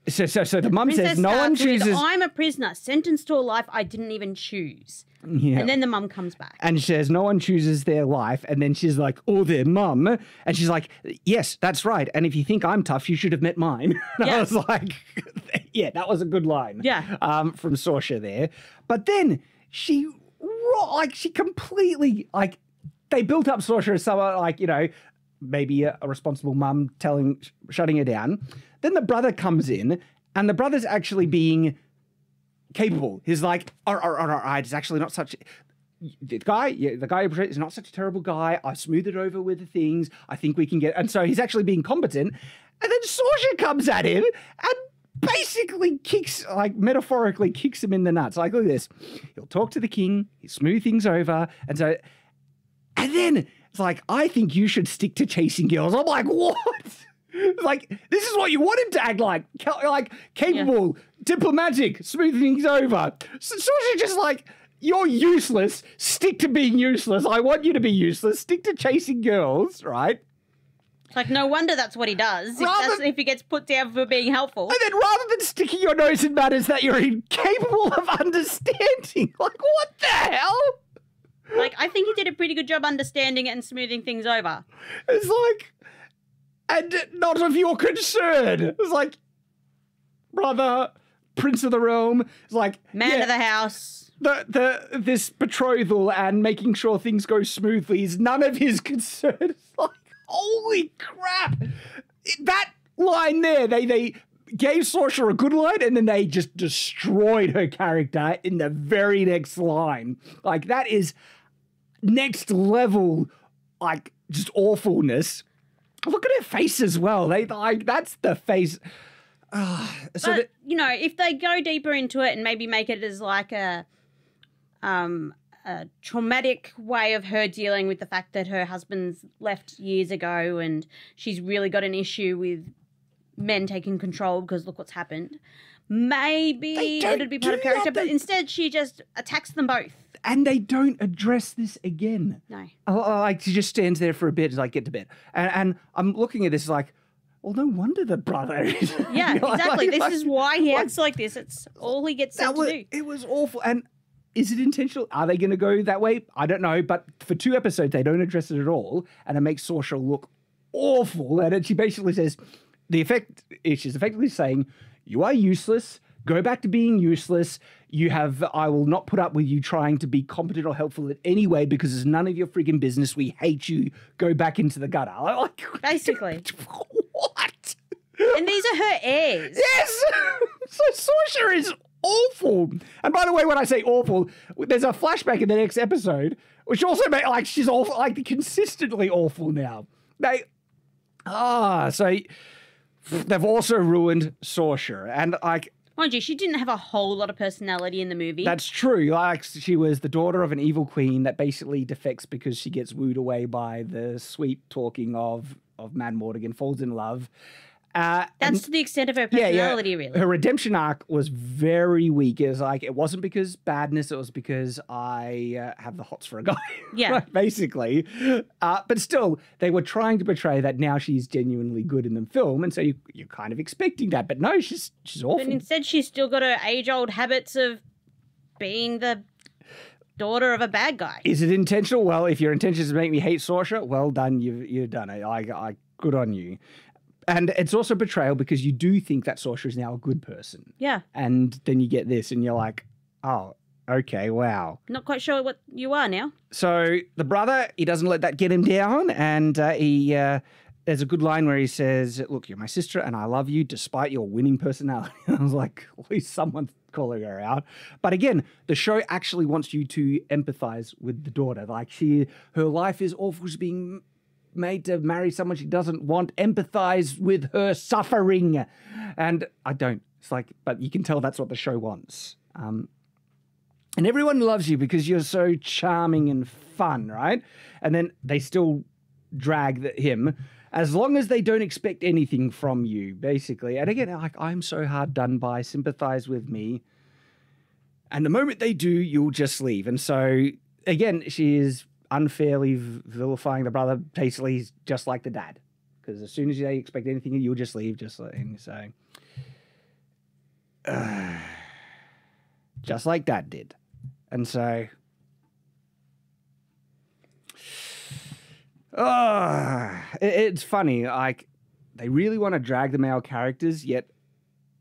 So the mum says, no one chooses. I'm a prisoner, sentenced to a life I didn't even choose. Yeah. And then the mum comes back. And she says, no one chooses their life. And then she's like, their mum. And she's like, yes, that's right. And if you think I'm tough, you should have met mine. And I was like, yeah, that was a good line. Yeah. From Saoirse there. But then she like she completely like they built up Saoirse as someone like, you know, maybe a responsible mum shutting her down. Then the brother comes in, and the brother's actually being capable. He's like, all right, it's actually not such. The guy you portray is not such a terrible guy. I smoothed it over with the things. I think we can get. And so he's actually being competent. And then Saoirse comes at him and basically metaphorically kicks him in the nuts. Like, look at this. He'll talk to the king. He'll smooth things over. And then it's like, I think you should stick to chasing girls. I'm like, what? Like, this is what you want him to act like capable, diplomatic, smooth things over. So Saoirse just like, you're useless. Stick to being useless. I want you to be useless. Stick to chasing girls, right? It's like, no wonder that's what he does. If he gets put down for being helpful. And then rather than sticking your nose in matters that you're incapable of understanding, like, what the hell? Like, I think he did a pretty good job understanding it and smoothing things over. It's like, and not of your concern. It's like, brother, prince of the realm. It's like, man of the house. This betrothal and making sure things go smoothly is none of his concern. It's like, holy crap. That line there, they gave Saoirse a good line and then they just destroyed her character in the very next line. Like, that is next level, like, just awfulness. Look at her face as well. That's the face. But, you know, if they go deeper into it and maybe make it as like a traumatic way of her dealing with the fact that her husband's left years ago and she's really got an issue with men taking control because look what's happened. Maybe it'd be part of character, but instead she just attacks them both. And they don't address this again. No. Like, she just stands there for a bit, like, get to bed. And I'm looking at this like, well, no wonder the brother is. Yeah, exactly. This is why he acts like this. It's all he gets sent to do. It was awful. And is it intentional? Are they going to go that way? I don't know. But for 2 episodes, they don't address it at all. And it makes Saoirse look awful. And she basically says, she's effectively saying, you are useless. Go back to being useless. I will not put up with you trying to be competent or helpful in any way because it's none of your freaking business. We hate you. Go back into the gutter. Like, basically. What? And these are her heirs. Yes! So Saoirse is awful. And by the way, when I say awful, there's a flashback in the next episode, which also makes, like, she's awful, like, consistently awful now. So they've also ruined Saoirse. And, like, mind you, she didn't have a whole lot of personality in the movie. That's true. Like, she was the daughter of an evil queen that basically defects because she gets wooed away by the sweet talking of Mad Mortigan, falls in love. That's to the extent of her personality, really. Her redemption arc was very weak. It was like, it wasn't because badness, it was because I have the hots for a guy. Yeah. Basically. But still, they were trying to portray that now she's genuinely good in the film, and so you're kind of expecting that. But no, she's awful. But instead, she's still got her age-old habits of being the daughter of a bad guy. Is it intentional? Well, if your intention is to make me hate Saoirse, well done, you've done it. I good on you. And it's also betrayal because you do think that Saoirse is now a good person. Yeah. And then you get this and you're like, oh, okay, wow. Not quite sure what you are now. So the brother, he doesn't let that get him down. And there's a good line where he says, look, you're my sister and I love you despite your winning personality. I was like, at least someone's calling her out. But again, the show actually wants you to empathize with the daughter. Like, her life is awful. She's being made to marry someone she doesn't want, empathize with her suffering. And I don't. It's like, but you can tell that's what the show wants. And everyone loves you because you're so charming and fun, right? And then they still drag him as long as they don't expect anything from you, basically. And again, like, I'm so hard done by, sympathize with me. And the moment they do, you'll just leave. And so, again, she is unfairly vilifying the brother, basically just like the dad. Because as soon as they expect anything, you'll just leave, just like Dad did. And so, it's funny. Like, they really want to drag the male characters, yet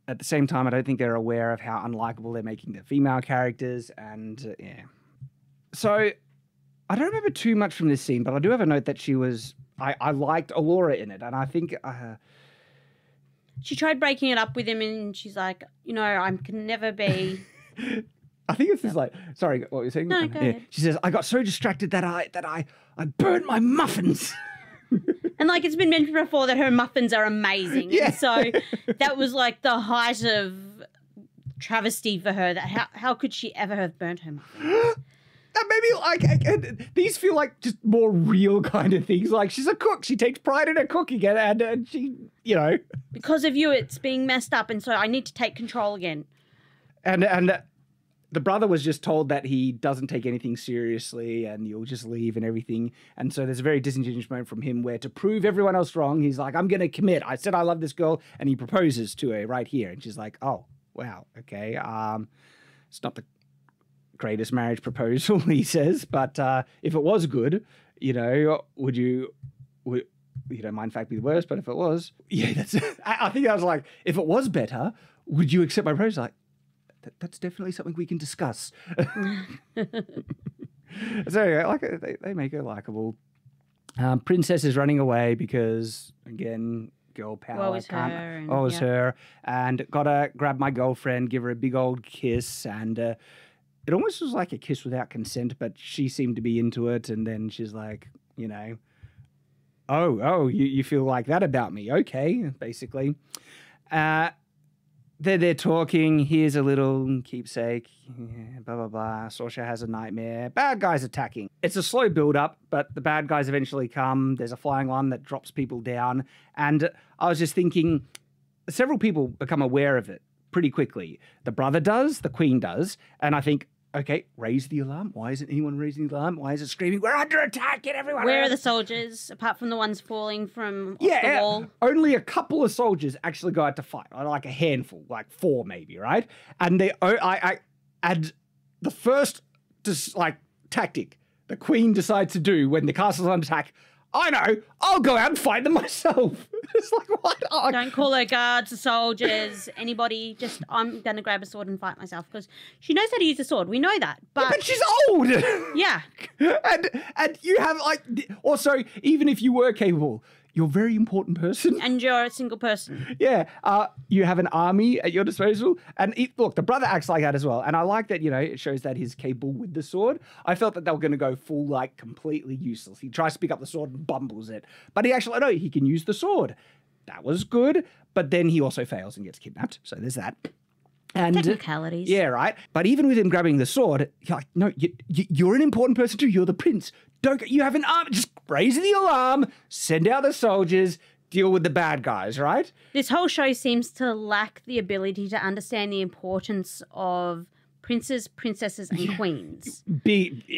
at the same time, I don't think they're aware of how unlikable they're making the female characters. And So I don't remember too much from this scene, but I do have a note that she was. I liked Allura in it, and I think. She tried breaking it up with him, and she's like, I can never be. I think it's just like, sorry, what were you saying? No, go ahead. She says, I got so distracted that I burnt my muffins. And like it's been mentioned before that her muffins are amazing. Yeah. And so that was like the height of travesty for her. That how could she ever have burnt her muffins? That made me like, these feel like just more real kind of things. Like she's a cook. She takes pride in her cooking and she, Because of you, it's being messed up. And so I need to take control again. And the brother was just told that he doesn't take anything seriously and you'll just leave and everything. And so there's a very disingenuous moment from him where to prove everyone else wrong, he's like, I'm going to commit. I said I love this girl. And he proposes to her right here. And she's like, oh, wow, okay. It's not the greatest marriage proposal, he says. But if it was good, would you don't mind fact be the worst, but if it was, I think I was like, if it was better, would you accept my proposal? Like, that's definitely something we can discuss. So anyway, they make her likable. Princess is running away because, again, girl power. Woe is her. Woe is her. And gotta grab my girlfriend, give her a big old kiss. And it almost was like a kiss without consent, but she seemed to be into it. And then she's like, oh, you feel like that about me. Okay, basically. They're talking. Here's a little keepsake. Yeah, blah, blah, blah. Saoirse has a nightmare. Bad guys attacking. It's a slow build-up, but the bad guys eventually come. There's a flying one that drops people down. And I was just thinking, several people become aware of it pretty quickly. The brother does. The queen does. And I think, okay, raise the alarm. Why isn't anyone raising the alarm? Why is it screaming, we're under attack, get everyone Where out. are the soldiers, apart from the ones falling from off the wall? Only a couple of soldiers actually go out to fight, like a handful, like 4 maybe, right? And the first tactic the queen decides to do when the castle's under attack, I know, I'll go out and fight them myself. It's like, what? Don't call her guards or soldiers, anybody. Just, I'm going to grab a sword and fight myself because she knows how to use a sword. We know that. But she's old. Yeah. And you have, also, even if you were capable, you're a very important person. And you're a single person. Yeah. You have an army at your disposal. And look, the brother acts like that as well. And I like that, it shows that he's capable with the sword. I felt that they were going to go full, completely useless. He tries to pick up the sword and bumbles it. But he can use the sword. That was good. But then he also fails and gets kidnapped. So there's that. And technicalities. Yeah, right. But even with him grabbing the sword, you're like, no, you're an important person too. You're the prince. You have an arm. Just raise the alarm, send out the soldiers, deal with the bad guys, right? This whole show seems to lack the ability to understand the importance of princes, princesses, and queens.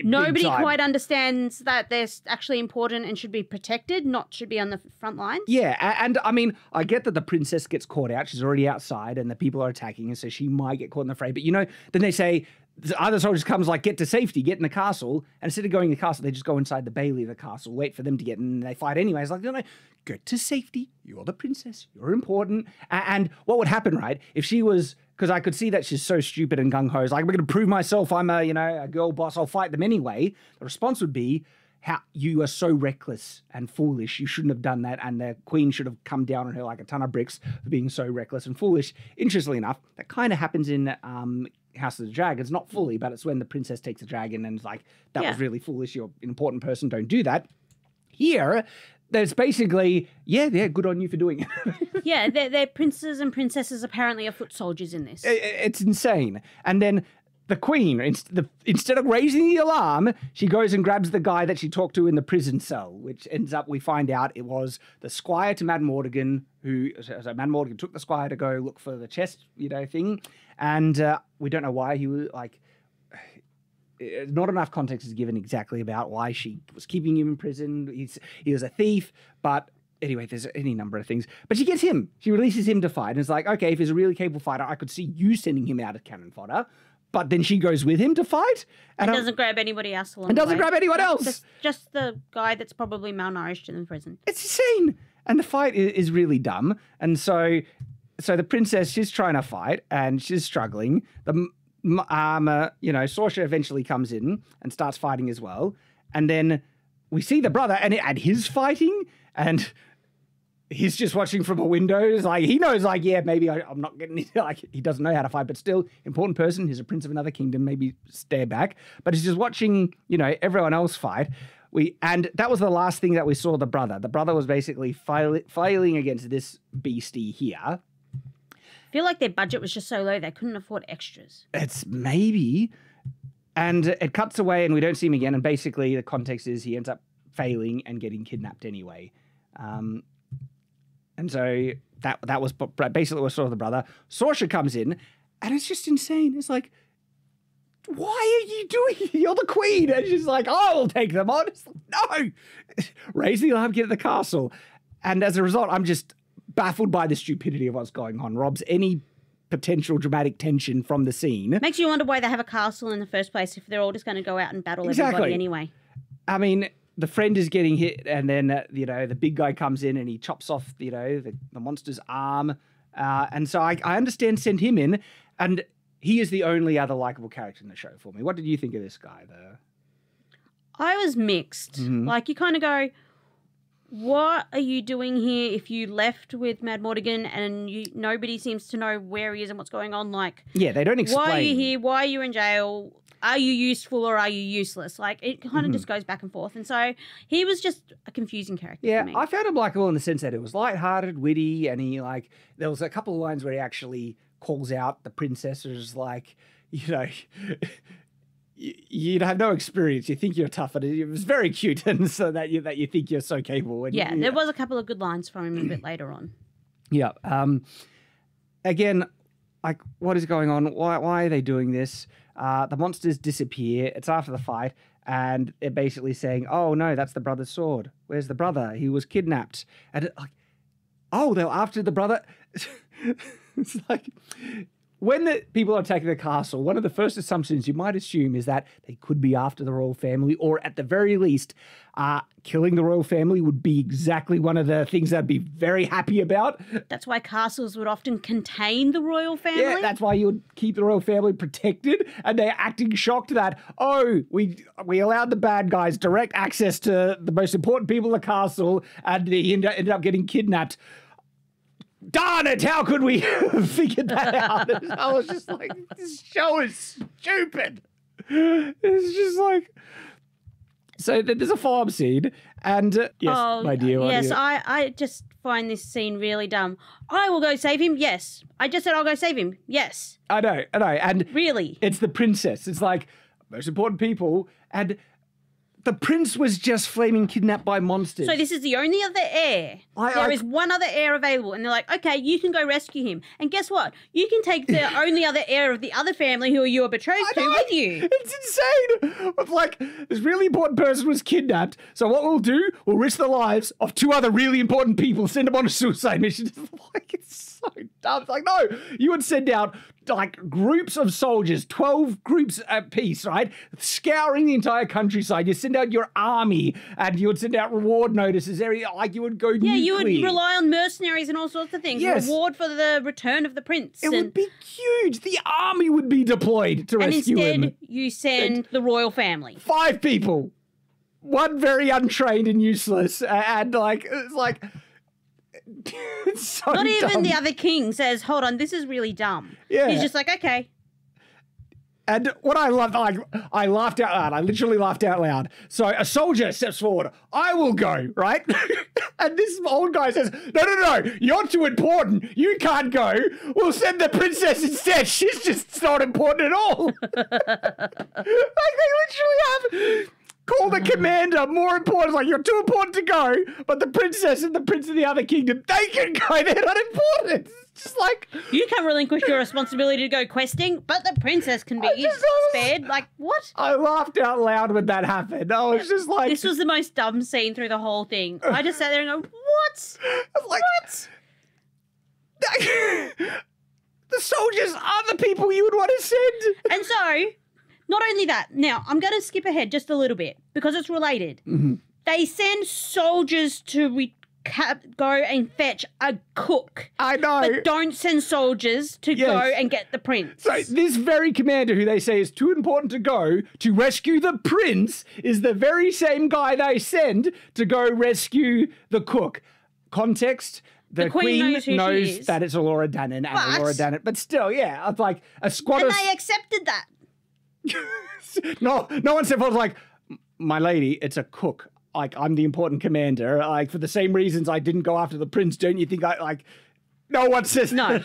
Nobody quite understands that they're actually important and should be protected, not should be on the front lines. Yeah, and I mean, I get that the princess gets caught out. She's already outside and the people are attacking her, so she might get caught in the fray. But, then they say, the other soldiers comes get to safety, get in the castle. And instead of going to the castle, they just go inside the bailey of the castle, wait for them to get in, and they fight anyway. It's like, no, get to safety. You're the princess. You're important. And what would happen, right, if she was, because I could see that she's so stupid and gung-ho. It's like, I'm going to prove myself. I'm a girl boss. I'll fight them anyway. The response would be, how you are so reckless and foolish. You shouldn't have done that. And the queen should have come down on her like a ton of bricks for being so reckless and foolish. Interestingly enough, that kind of happens in House of the Dragons. Not fully, but it's when the princess takes a dragon and it's like, that was really foolish. You're an important person. Don't do that. Here, there's basically, good on you for doing it. Yeah, they're princes and princesses apparently are foot soldiers in this. It's insane. And then the queen, instead of raising the alarm, she goes and grabs the guy that she talked to in the prison cell, which ends up, we find out it was the squire to Mad Mordigan, so Mad Mordigan took the squire to go look for the chest, thing. And we don't know why he was not enough context is given exactly about why she was keeping him in prison. He was a thief, but anyway, there's any number of things. But she gets him. She releases him to fight. And it's like, okay, if he's a really capable fighter, I could see you sending him out as cannon fodder. But then she goes with him to fight. And doesn't grab anybody else along and the doesn't way. grab anyone else. Just the guy that's probably malnourished in the prison. It's insane. And the fight is really dumb. And so the princess, she's trying to fight and she's struggling. The Saoirse eventually comes in and starts fighting as well. And then we see the brother and his fighting, and he's just watching from a window. It's like, he knows, like, yeah, maybe I'm not getting it. Like, he doesn't know how to fight, but still, important person. He's a prince of another kingdom. Maybe stare back. But he's just watching, everyone else fight. And that was the last thing that we saw the brother. The brother was basically filing against this beastie here. I feel like their budget was just so low they couldn't afford extras. It's maybe. And it cuts away and we don't see him again. And basically the context is he ends up failing and getting kidnapped anyway. And so that was basically what saw the brother. Saoirse comes in and it's just insane. It's like, why are you doing it? You're the queen. And she's like, I will take them on. It's like, no. Raise the alarm, get to the castle. And as a result, I'm just baffled by the stupidity of what's going on. Robs any potential dramatic tension from the scene. Makes you wonder why they have a castle in the first place if they're all just going to go out and battle everybody anyway. I mean, the friend is getting hit and then, the big guy comes in and he chops off, the monster's arm. And so I understand send him in, and he is the only other likable character in the show for me. What did you think of this guy, though? I was mixed. Mm-hmm. Like, you kind of go, what are you doing here if you left with Mad Mortigan and nobody seems to know where he is and what's going on? Like, yeah, they don't explain. Why are you here? Why are you in jail? Are you useful or are you useless? Like, it kind of just goes back and forth. And so he was just a confusing character for me. I found him likable in the sense that it was lighthearted, witty, and there was a couple of lines where he actually calls out the princess as like, you have no experience. You think you're tough, and it was very cute, and so that you think you're so capable. And, there was a couple of good lines from him a bit later on. Yeah. Again, like, what is going on? Why are they doing this? The monsters disappear. It's after the fight, and they're basically saying, "Oh no, that's the brother's sword. Where's the brother? He was kidnapped." And they're after the brother. It's like, when the people are attacking the castle, one of the first assumptions you might assume is that they could be after the royal family, or at the very least, killing the royal family would be exactly one of the things I'd be very happy about. That's why castles would often contain the royal family. Yeah, that's why you would keep the royal family protected, and they're acting shocked that, we allowed the bad guys direct access to the most important people in the castle, and they ended up getting kidnapped. Darn it, how could we figure that out? I was just like, this show is stupid. It's just like... So there's a farm scene, and... yes, my dear. Yes, I just find this scene really dumb. I will go save him, yes. I just said I'll go save him, yes. I know. And really? It's the princess. It's like, most important people, and... The prince was just flaming kidnapped by monsters. So this is the only other heir. There is one other heir available. And they're like, okay, you can go rescue him. And guess what? You can take the only other heir of the other family who you are betrothed to with you. It's insane. It's like, this really important person was kidnapped. So what we'll do, we'll risk the lives of two other really important people, send them on a suicide mission. It's so dumb. It's like, no, you would send out like groups of soldiers, 12 groups at piece, right? Scouring the entire countryside. You send out your army and you would send out reward notices. Like, you would go nuclear. You would rely on mercenaries and all sorts of things. Yes. Reward for the return of the prince. It would be huge. The army would be deployed to rescue him. And instead, you send the royal family. 5 people. One very untrained and useless. And like, it's like... It's so Not even dumb. the other king says, hold on, this is really dumb. Yeah. He's just like, okay. And what I loved, I laughed out loud. I literally laughed out loud. So a soldier steps forward. I will go, right? And this old guy says, no, you're too important. You can't go. We'll send the princess instead. She's just not important at all. Like, they literally have... Call the commander more important. Like, you're too important to go, but the princess and the prince of the other kingdom, they can go. They're not important. It's just like... You can't relinquish your responsibility to go questing, but the princess can be spared. Like, what? I laughed out loud when that happened. I was just like... This was the most dumb scene through the whole thing. I just sat there and go, what? I was like, what? The soldiers are the people you would want to send. And so... Not only that, now, I'm going to skip ahead just a little bit because it's related. Mm-hmm. They send soldiers to go and fetch a cook. I know. But don't send soldiers to go and get the prince. So this very commander who they say is too important to go to rescue the prince is the very same guy they send to go rescue the cook. Context, the queen knows that it's Laura Dannon and Laura Dannon. But still, yeah, it's like a squad and of... they accepted that. No one said, like, my lady, it's a cook. Like, I'm the important commander. Like, for the same reasons I didn't go after the prince, don't you think no one says no.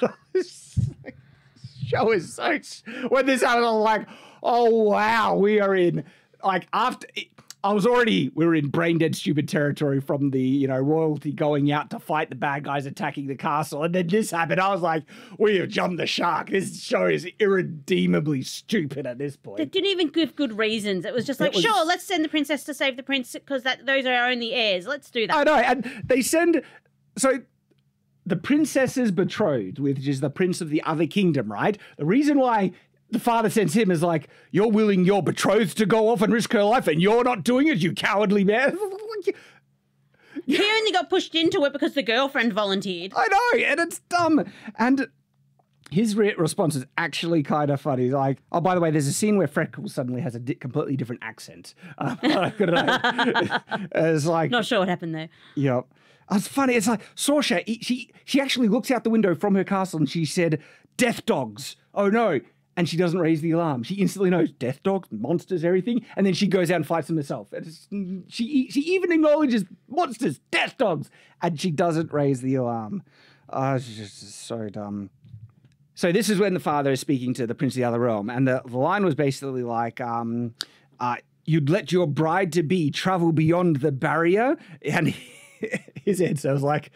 Show is so... When this happened, I'm like, oh, wow, we are in... Like, after... we were in brain dead stupid territory from the, royalty going out to fight the bad guys attacking the castle. And then this happened. I was like, we have jumped the shark. This show is irredeemably stupid at this point. They didn't even give good reasons. It was just like, sure, let's send the princess to save the prince because those are our only heirs. Let's do that. I know. And they send, so the princess's betrothed, which is the prince of the other kingdom, right? The reason why the father sends him is like, you're willing your betrothed to go off and risk her life and you're not doing it, you cowardly man. He only got pushed into it because the girlfriend volunteered. I know, and it's dumb. And his response is actually kind of funny. He's like, oh, by the way, there's a scene where Freckles suddenly has a completely different accent. It's like... Not sure what happened there. Yep. It's funny. It's like, Saoirse, she actually looks out the window from her castle and she said, death dogs. Oh, no. And she doesn't raise the alarm. She instantly knows death dogs, monsters, everything. And then she goes out and fights them herself. She even acknowledges monsters, death dogs. And she doesn't raise the alarm. It's just so dumb. So this is when the father is speaking to the Prince of the Other Realm. And the line was basically like, you'd let your bride-to-be travel beyond the barrier. And his answer was like,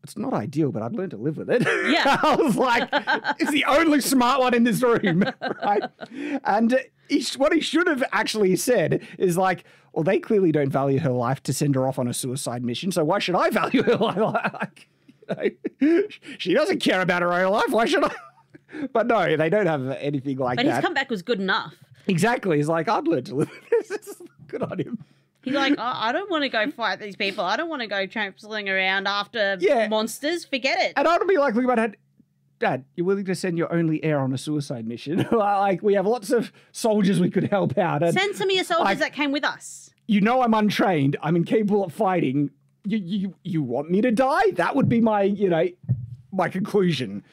it's not ideal, but I'd learn to live with it. Yeah. I was like, it's the only smart one in this room, right? And what he should have actually said is like, well, they clearly don't value her life to send her off on a suicide mission, so why should I value her life? She doesn't care about her own life. Why should I? But no, they don't have anything like that. But his comeback was good enough. Exactly. He's like, I'd learn to live with this. Good on him. He's like, I don't want to go fight these people. I don't want to go trampling around after monsters. Forget it. And I'd be like, look at my Dad, you're willing to send your only heir on a suicide mission? Like, we have lots of soldiers we could help out. And send some of your soldiers that came with us. You know I'm untrained. I'm incapable of fighting. You want me to die? That would be my, my conclusion.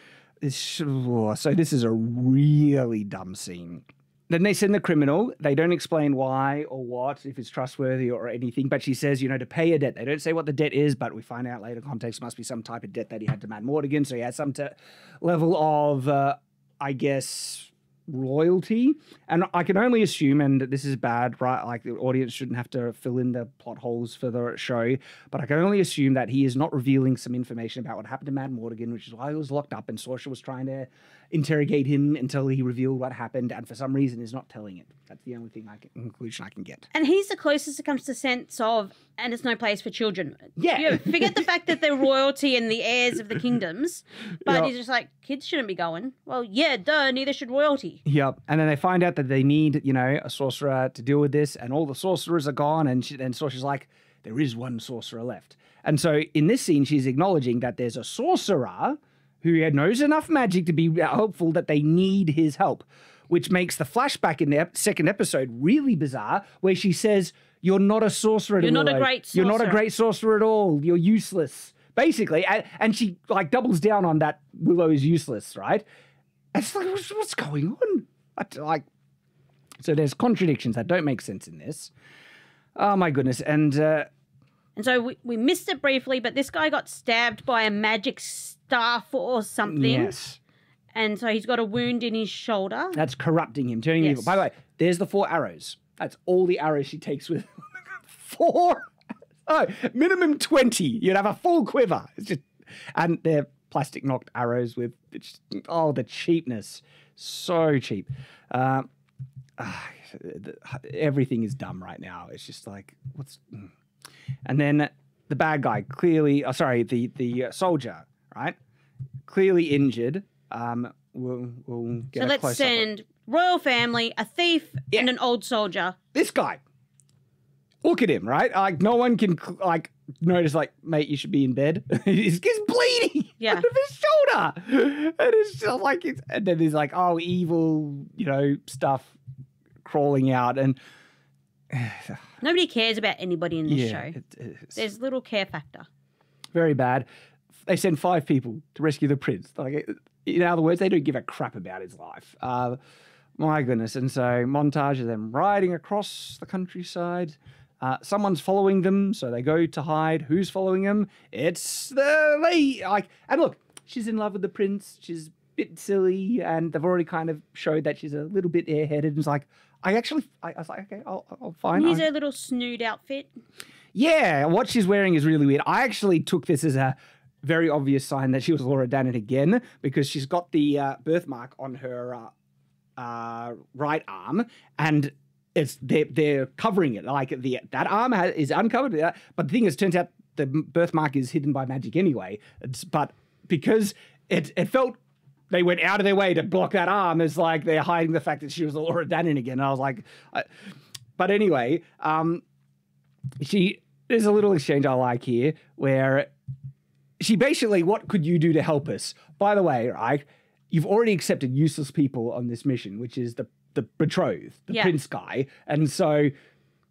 So this is a really dumb scene. Then they send the criminal. They don't explain why or what, if it's trustworthy or anything. But she says, to pay a debt. They don't say what the debt is, but we find out later context must be some type of debt that he had to Matt Mortigan. So he has some level of, I guess, royalty. And I can only assume, and this is bad, right? Like, the audience shouldn't have to fill in the plot holes for the show. But I can only assume that he is not revealing some information about what happened to Matt Mortigan, which is why he was locked up and Saoirse was trying to interrogate him until he revealed what happened, and for some reason is not telling it. That's the only conclusion I can get. And he's the closest it comes to sense of, and it's no place for children. Yeah. Forget the fact that they're royalty and the heirs of the kingdoms, but he's just like, kids shouldn't be going. Well, yeah, duh, neither should royalty. Yep. And then they find out that they need, a sorcerer to deal with this, and all the sorcerers are gone, and then Saoirse's like, there is one sorcerer left. And so in this scene, she's acknowledging that there's a sorcerer who knows enough magic to be hopeful that they need his help, which makes the flashback in the second episode really bizarre, where she says, you're not a sorcerer at all. You're not a great sorcerer. You're not a great sorcerer at all. You're useless, basically. And she doubles down on that Willow is useless, right? It's like, what's going on? So there's contradictions that don't make sense in this. Oh, my goodness. And so we missed it briefly, but this guy got stabbed by a magic staff or something. Yes. And so he's got a wound in his shoulder. That's corrupting him, turning him evil. By the way, there's the 4 arrows. That's all the arrows she takes with 4. Oh, minimum 20. You'd have a full quiver. It's just, and they're plastic knocked arrows with, the cheapness. So cheap. Everything is dumb right now. It's just like, and then the bad guy clearly, the soldier, right? Clearly injured. We'll get so let's send royal family, a thief, and an old soldier. This guy. look at him, right? Like, no one can, like, notice, like, mate, you should be in bed. He's bleeding Yeah. out of his shoulder. And it's just like, and then there's like, oh, evil, stuff crawling out. And Nobody cares about anybody in this show. It's There's little care factor. very bad. They send 5 people to rescue the prince. Like, in other words, they don't give a crap about his life. My goodness. And so montage of them riding across the countryside. Someone's following them, so they go to hide. Who's following them? It's the lady. And look, she's in love with the prince. She's a bit silly, and they've already kind of showed that she's a little bit airheaded. And it's like, I was like, okay, I'll fine. Here's her little snood outfit. Yeah, what she's wearing is really weird. I actually took this as a very obvious sign that she was Laura Dannon again, because she's got the birthmark on her right arm, and they're covering it. Like that arm is uncovered, but the thing is, turns out the birthmark is hidden by magic anyway. But because it felt they went out of their way to block that arm, it's like they're hiding the fact that she was Laura Dannon again. And I was like, but anyway, there's a little exchange I like here where she basically, what could you do to help us? By the way, right, you've already accepted useless people on this mission, which is the betrothed, the prince guy. And so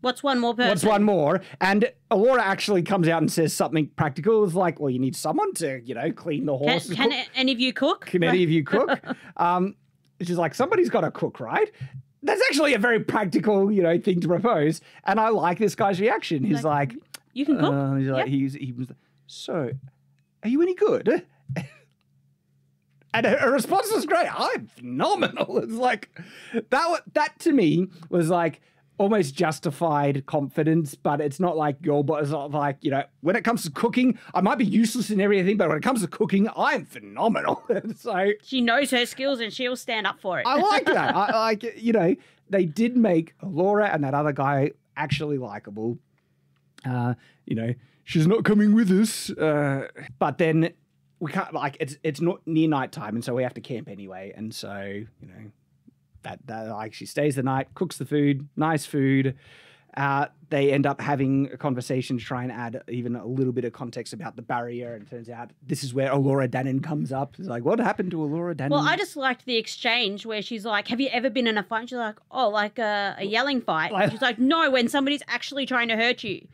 what's one more person? What's one more? And Alora actually comes out and says something practical. It's like, well, you need someone to, clean the horse. Can any of you cook? Can any of you cook? She's like, somebody's got to cook, right? That's actually a very practical, thing to propose. And I like this guy's reaction. He's like, you can cook? He's like, he was, so, are you any good? And her response was great. I'm phenomenal. It's like, that to me was like almost justified confidence, but it's not like it's not like, when it comes to cooking, I might be useless in everything, but when it comes to cooking, I'm phenomenal. So she knows her skills and she'll stand up for it. I like that. I like, they did make Laura and that other guy actually likable. She's not coming with us. But then we can't, like, it's not near nighttime, and so we have to camp anyway. And so, that like, she stays the night, cooks the food, nice food. They end up having a conversation to try and add even a little bit of context about the barrier. And it turns out this is where Alora Dannon comes up. It's like, what happened to Alora Dannon? Well, I just liked the exchange where she's like, have you ever been in a fight? She's like, oh, like a yelling fight. She's like, no, when somebody's actually trying to hurt you.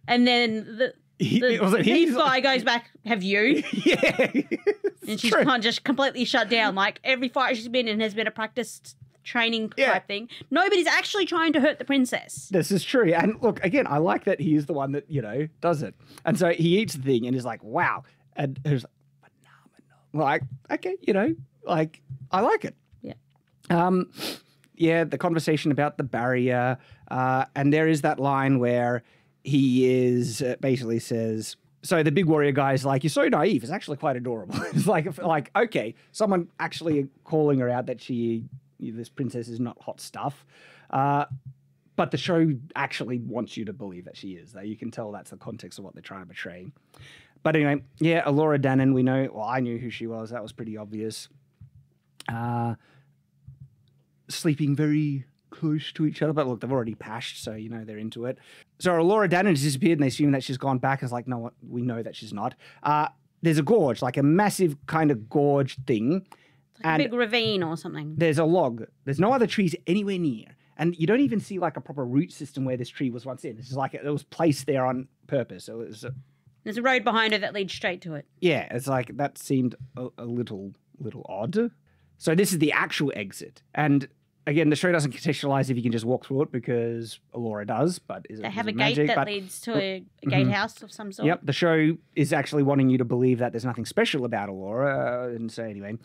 And then the guy goes back, have you? Yeah. And she's kind of just completely shut down. Like, every fight she's been in has been a practice training type thing. Nobody's actually trying to hurt the princess. This is true. And look, again, I like that he is the one that, does it. And so he eats the thing and is like, wow. And it's like, phenomenal. Like, okay, like, I like it. Yeah. The conversation about the barrier. And there is that line where he basically says, so the big warrior guy is like, you're so naive. It's actually quite adorable. It's like, okay, someone actually calling her out that this princess is not hot stuff. But the show actually wants you to believe that she is. That you can tell that's the context of what they're trying to portray. But anyway, Alora Dannon, we know, well, I knew who she was. That was pretty obvious. Sleeping very close to each other, but look, they've already pashed, so they're into it. So Alora Dannon has disappeared, and they assume that she's gone back. It's like, no, what? We know that she's not. There's a gorge, like a massive kind of gorge thing. It's like a big ravine or something. There's a log. There's no other trees anywhere near. And you don't even see like a proper root system where this tree was once in. It's just like it was placed there on purpose. So there's a road behind her that leads straight to it. Yeah, it's like that seemed a little odd. So this is the actual exit. And again, the show doesn't contextualize if you can just walk through it, because Alora does, but they have a gate that leads to a gatehouse of some sort. Yep, the show is actually wanting you to believe that there's nothing special about Alora. And so anyway,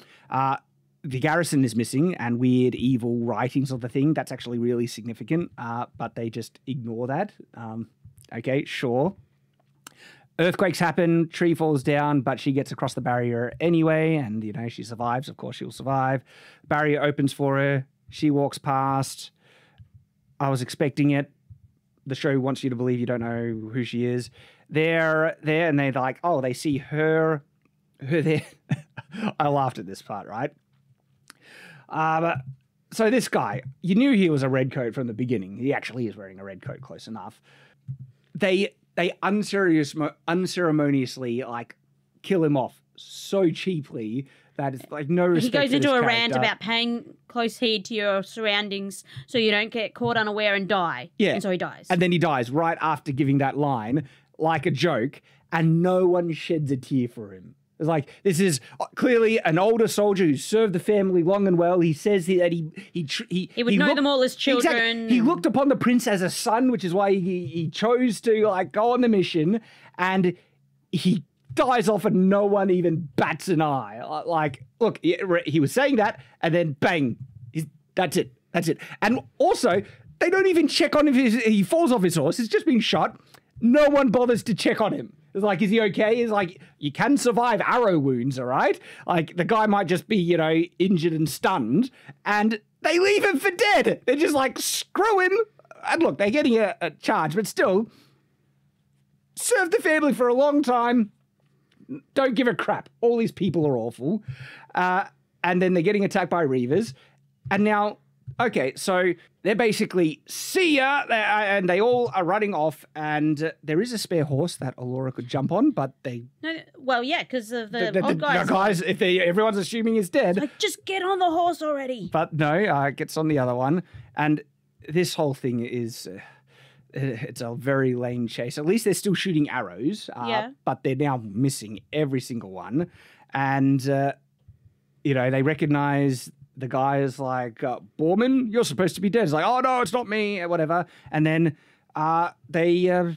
the garrison is missing and weird evil writings of the thing. That's actually really significant, but they just ignore that. Okay, sure. Earthquakes happen, tree falls down, but she gets across the barrier anyway, and, she survives. Of course, she'll survive. Barrier opens for her. She walks past. I was expecting it. The show wants you to believe you don't know who she is. They're there, and they're like, oh, they see her there. I laughed at this part, right? But So this guy, you knew he was a red coat from the beginning. He actually is wearing a red coat, close enough. They unceremoniously like kill him off so cheaply that it's like no respect. He goes for into this a rant character. about paying close heed to your surroundings so you don't get caught unaware and die. Yeah. And so he dies. And then he dies right after giving that line, like a joke, and no one sheds a tear for him. It's like, this is clearly an older soldier who served the family long and well. He says that he would know them all as children. Exactly. He looked upon the prince as a son, which is why he chose to like go on the mission, and he dies off and no one even bats an eye. Like, look, he was saying that, and then bang, that's it. And also, they don't even check on him if he falls off his horse. He's just been shot. No one bothers to check on him. It's like, is he okay? It's like, you can survive arrow wounds, all right? Like, the guy might just be, injured and stunned, and they leave him for dead. They're just like, screw him. And look, they're getting a charge, but still, served the family for a long time. Don't give a crap. All these people are awful. And then they're getting attacked by Reavers. And now, okay, so they're basically, see ya, and they all are running off, and there is a spare horse that Allura could jump on, but they... No, well, yeah, because of the old guys. The guys, everyone's assuming he's dead. Like, just get on the horse already. But no, gets on the other one, and this whole thing is... it's a very lame chase. At least they're still shooting arrows, but they're now missing every single one. And, they recognize the guy is like, Borman, you're supposed to be dead. It's like, oh, no, it's not me, whatever. And then they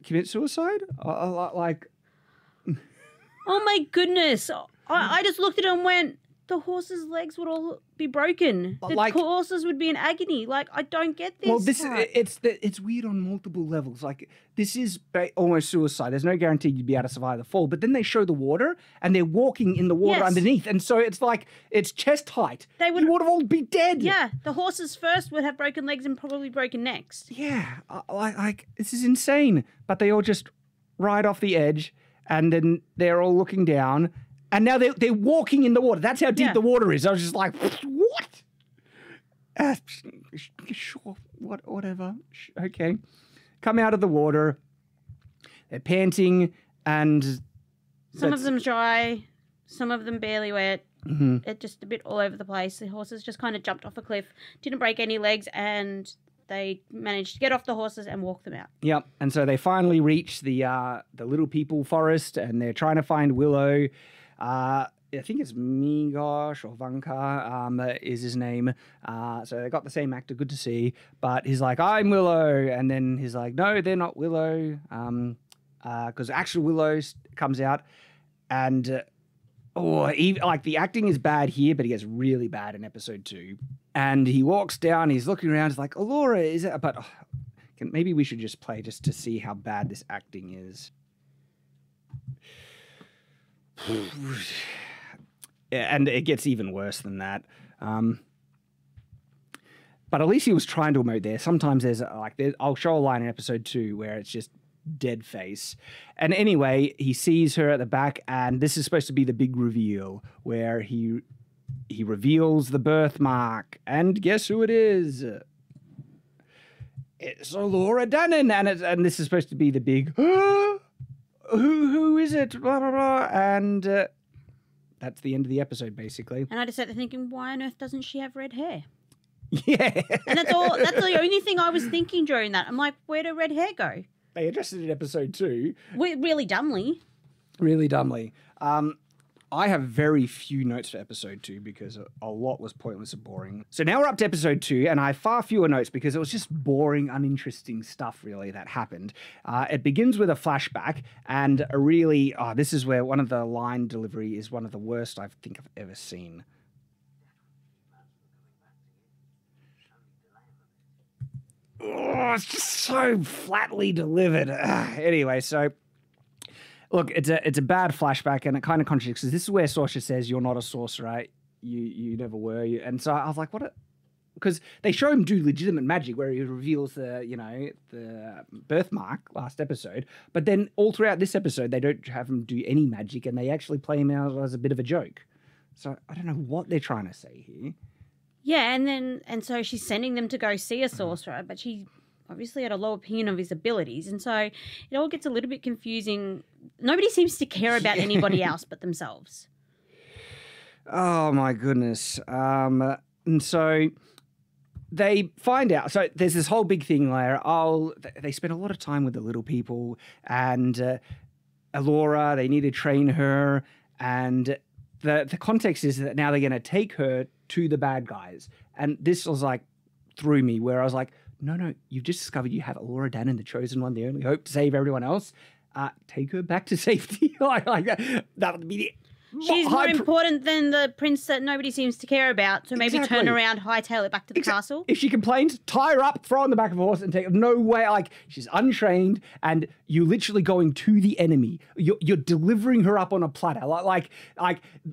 commit suicide? Like... Oh, my goodness. I just looked at it and went, the horse's legs would all be broken. The horses would be in agony. Like, I don't get this. Well, it's weird on multiple levels. Like, this is almost suicide. There's no guarantee you'd be able to survive the fall. But then they show the water, and they're walking in the water underneath. And so it's like, it's chest height. You would have all be dead. Yeah, the horses first would have broken legs and probably broken necks. Yeah, like this is insane. But they all just ride off the edge, and then they're all looking down. And now they're walking in the water. That's how deep the water is. I was just like, what? Sure, whatever. Okay. Come out of the water. They're panting, and... Some of them dry, some of them barely wet. Mm-hmm. It's just a bit all over the place. The horses just kind of jumped off a cliff, didn't break any legs, and they managed to get off the horses and walk them out. Yep. And so they finally reach the Little People forest, and they're trying to find Willow. I think it's Migosh or Vanka is his name. So they got the same actor, good to see. But he's like, I'm Willow. And then he's like, no, they're not Willow. Because actual Willow comes out. And, the acting is bad here, but he gets really bad in episode 2. And he walks down, he's looking around, he's like, Allura, is it? But maybe we should just play just to see how bad this acting is. And it gets even worse than that. But at least he was trying to emote there. Sometimes I'll show a line in episode 2 where it's just dead face. And anyway, he sees her at the back, and this is supposed to be the big reveal where he reveals the birthmark. And guess who it is? It's Allura Dannon. And this is supposed to be the big... Who is it? Blah, blah, blah. And that's the end of the episode, basically. And I just sat there thinking, why on earth doesn't she have red hair? Yeah. And that's the only thing I was thinking during that. I'm like, where did red hair go? They addressed it in episode 2. Really dumbly. Really dumbly. I have very few notes for episode 2 because a lot was pointless and boring. So now we're up to episode 2, and I have far fewer notes because it was just boring, uninteresting stuff, really, that happened. It begins with a flashback, and this is where one of the line delivery is one of the worst I think I've ever seen. Oh, it's just so flatly delivered. Anyway, so... Look, it's a bad flashback, and it kind of contradicts. This is where Saoirse says, "You're not a sorcerer. You never were." And so I was like, "What?" Because they show him do legitimate magic, where he reveals the birthmark last episode. But then all throughout this episode, they don't have him do any magic, and they actually play him out as a bit of a joke. So I don't know what they're trying to say here. Yeah, and so she's sending them to go see a sorcerer, but she obviously had a low opinion of his abilities, and so it all gets a little bit confusing. Nobody seems to care about anybody else but themselves. Oh my goodness. And so they find out. So there's this whole big thing where they spend a lot of time with the little people, and Elora, they need to train her, and the context is that now they're going to take her to the bad guys. And this was like threw me, where I was like, no, you've just discovered you have Elora Danan, the chosen one, the only hope to save everyone else. Take her back to safety. like that would be the She's more important than the prince that nobody seems to care about, so maybe turn around, hightail it back to the castle. If she complains, tie her up, throw her on the back of a horse, and take her. No way, like, she's untrained, and you're literally going to the enemy. You're delivering her up on a platter. Like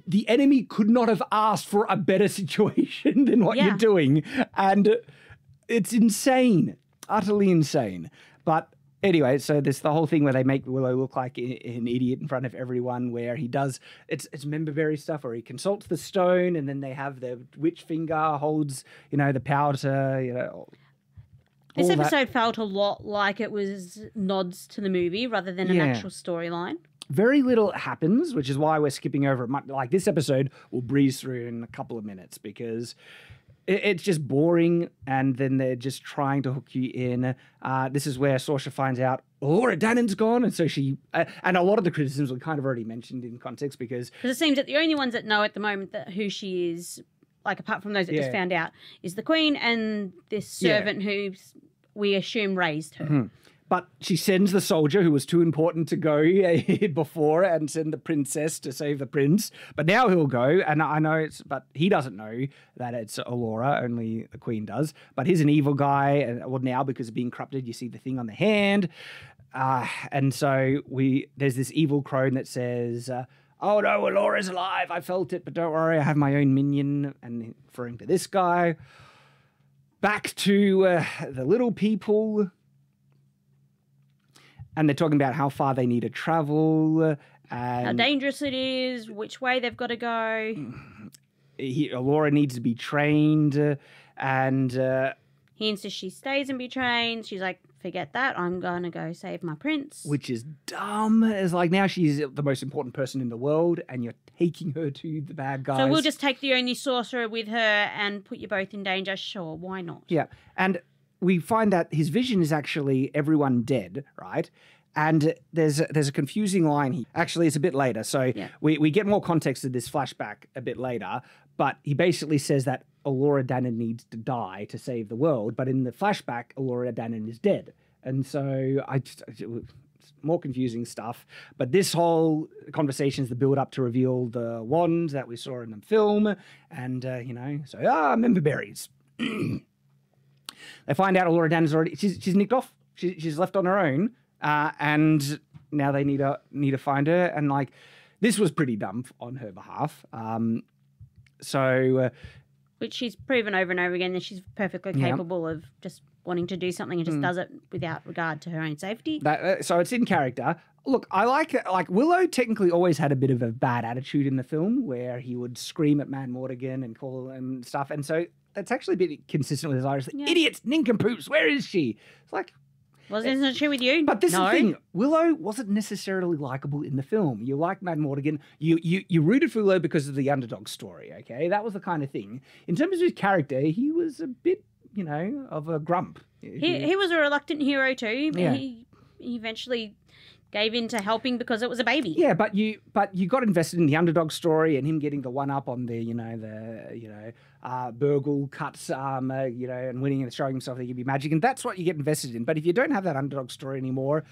the enemy could not have asked for a better situation than what you're doing. And it's insane, utterly insane. But anyway, so there's the whole thing where they make Willow look like an idiot in front of everyone, where he does, it's memberberry stuff, where he consults the stone, and then they have the witch finger holds, the power to, This episode felt a lot like it was nods to the movie rather than an actual storyline. Very little happens, which is why we're skipping over it. Like, this episode we'll breeze through in a couple of minutes, because it's just boring, and then they're just trying to hook you in. This is where Saoirse finds out Elora Danan's gone, and so she... and a lot of the criticisms were kind of already mentioned in context, because it seems that the only ones that know at the moment that who she is, like apart from those that just found out, is the Queen and this servant who we assume raised her. Mm-hmm. But she sends the soldier who was too important to go before, and send the princess to save the prince. But now he'll go, and I know but he doesn't know that it's Elora, only the Queen does. But he's an evil guy, and now because of being corrupted, you see the thing on the hand. And so there's this evil crone that says, oh no, Elora's alive, I felt it, but don't worry, I have my own minion, and referring to this guy. Back to the little people. And they're talking about how far they need to travel. And how dangerous it is, which way they've got to go. Elora needs to be trained. And he insists she stays and be trained. She's like, forget that. I'm going to go save my prince. Which is dumb. It's like, now she's the most important person in the world, and you're taking her to the bad guys. So we'll just take the only sorcerer with her and put you both in danger. Sure, why not? Yeah. And we find that his vision is actually everyone dead, right? And there's a confusing line here. Actually, it's a bit later. So we get more context of this flashback a bit later. But he basically says that Elora Danan needs to die to save the world. But in the flashback, Elora Danan is dead. And so more confusing stuff. But this whole conversation is the build up to reveal the wand that we saw in the film. And, member berries. They find out Elora Danan's already... She's nicked off. She's left on her own. And now they need to find her. And, like, this was pretty dumb on her behalf. Which she's proven over and over again that she's perfectly capable of just wanting to do something and just does it without regard to her own safety. So it's in character. Look, I like Willow technically always had a bit of a bad attitude in the film, where he would scream at Man Mortigan and call him stuff. And so... that's actually a bit consistent with his Irish. Idiots, nincompoops, where is she? It's like... isn't it true with you? But this is the thing. Willow wasn't necessarily likable in the film. You like Mad Mortigan. You rooted for Willow because of the underdog story, okay? That was the kind of thing. In terms of his character, he was a bit, of a grump. He was a reluctant hero too. But he eventually gave in to helping because it was a baby. Yeah, but you got invested in the underdog story and him getting the one up on the burgle cuts, and winning and showing himself that he can be magic, and that's what you get invested in. But if you don't have that underdog story anymore,